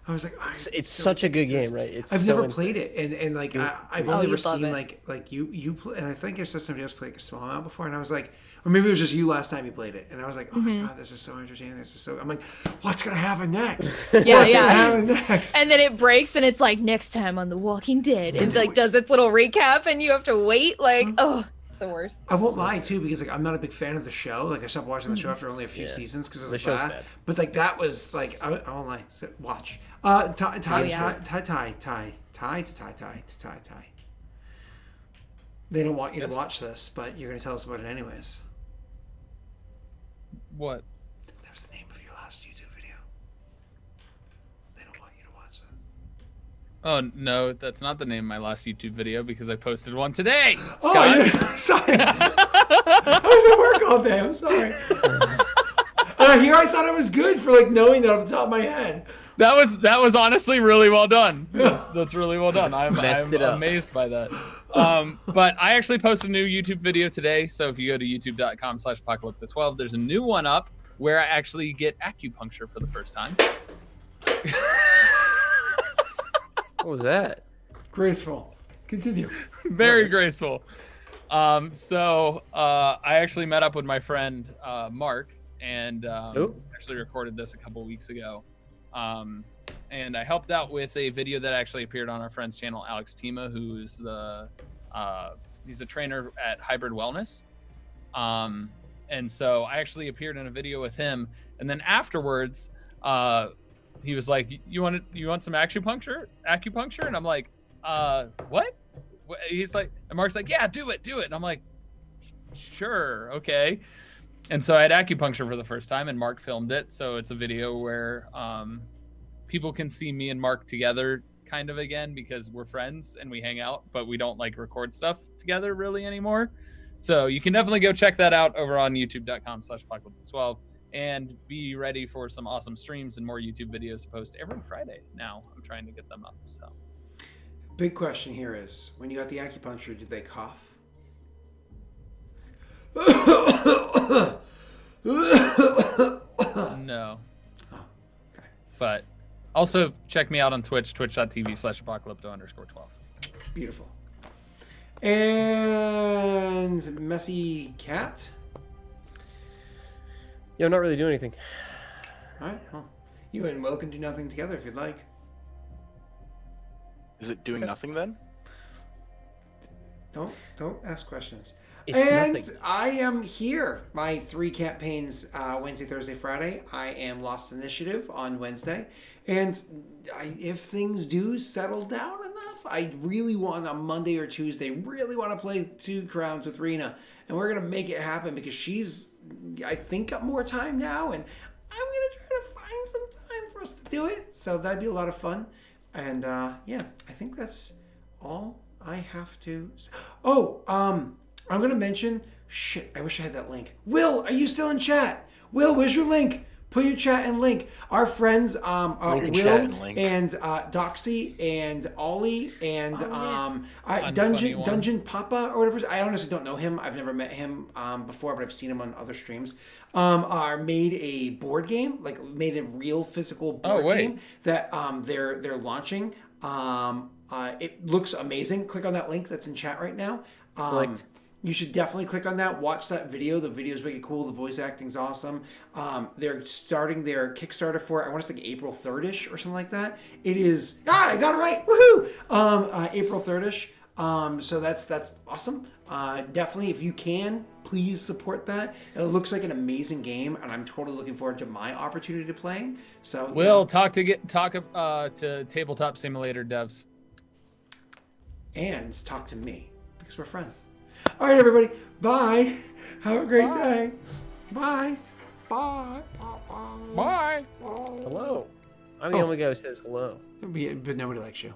I was like, It's such a good game, right? It's I've so never insane. played it, and like I've Oh, only ever you'd love seen it. like you play, and I think I saw somebody else play like a small amount before, and I was like, or maybe it was just you last time you played it, and I was like, oh Mm-hmm. my god, this is so entertaining. This is so. I'm like, what's gonna happen next? Yeah, What's gonna yeah. happen next? And then it breaks and it's like next time on The Walking Dead. And then like we- does its little recap and you have to wait. Like, oh, it's the worst. I won't lie too, because like I'm not a big fan of the show. Like I stopped watching the show after only a few Yeah. seasons because I was The like, show's "Ah." bad. But like that was like I won't lie. So, watch. Tie. They don't want you to Yes. watch this, but you're gonna tell us about it anyways. What? That was the name of your last YouTube video. They don't want you to watch this. Oh no, that's not the name of my last YouTube video because I posted one today. Oh, Scott. yeah. Sorry. I was at work all day. I'm sorry. Here I thought I was good for like knowing that off the top of my head. That was honestly really well done. That's really well done. I'm Messed it up. amazed by that. But I actually posted a new YouTube video today. So if you go to youtube.com/apocalypse12, there's a new one up where I actually get acupuncture for the first time. What was that? Graceful. Continue. Very graceful. So I actually met up with my friend Mark and Oh. actually recorded this a couple weeks ago. And I helped out with a video that actually appeared on our friend's channel, Alex Tima, who's he's a trainer at Hybrid Wellness. And so I actually appeared in a video with him. And then afterwards, he was like, you want some acupuncture? And I'm like, what? He's like, and Mark's like, yeah, do it. And I'm like, sure, okay. And so I had acupuncture for the first time, and Mark filmed it. So it's a video where people can see me and Mark together kind of again because we're friends and we hang out, but we don't like record stuff together really anymore. So you can definitely go check that out over on youtube.com/apocalypse12 and be ready for some awesome streams and more YouTube videos to post every Friday. Now I'm trying to get them up. So Big question here is, when you got the acupuncture, did they cough? no. Oh, okay. But also check me out on Twitch, twitch.tv/apocalypto_12. Beautiful. And Messy Cat? Yo, not really doing anything. All right. Well, you and Will can do nothing together if you'd like. Is it doing nothing then? Don't ask questions. It's and nothing. I am here. My 3 campaigns, Wednesday, Thursday, Friday. I am Lost Initiative on Wednesday. And if things do settle down enough, I really want on Monday or Tuesday, really want to play 2 Crowns with Rena. And we're going to make it happen because she's, I think, got more time now. And I'm going to try to find some time for us to do it. So that'd be a lot of fun. And yeah, I think that's all I have to say. Oh, I'm going to mention, shit, I wish I had that link. Will, are you still in chat? Will, where's your link? Put your chat and link. Our friends, Link in Will chat and link. and Doxy and Ollie and Fun Dungeon 21. Dungeon Papa or whatever. I honestly don't know him. I've never met him before, but I've seen him on other streams. Are made a board game, like made a real physical board game that they're launching. It looks amazing. Click on that link that's in chat right now. Clicked. You should definitely click on that. Watch that video. The video's really cool. The voice acting's awesome. They're starting their Kickstarter for it. I want to say like April 3rd-ish or something like that. It is. I got it right. Woohoo! April 3rd-ish. So that's awesome. Definitely, if you can, please support that. It looks like an amazing game, and I'm totally looking forward to my opportunity to playing. So Will, talk to Tabletop Simulator devs. and talk to me because we're friends. All right, everybody. Bye. Have a great day. Bye. Bye. Bye. Hello. I'm the only guy who says hello. But nobody likes you.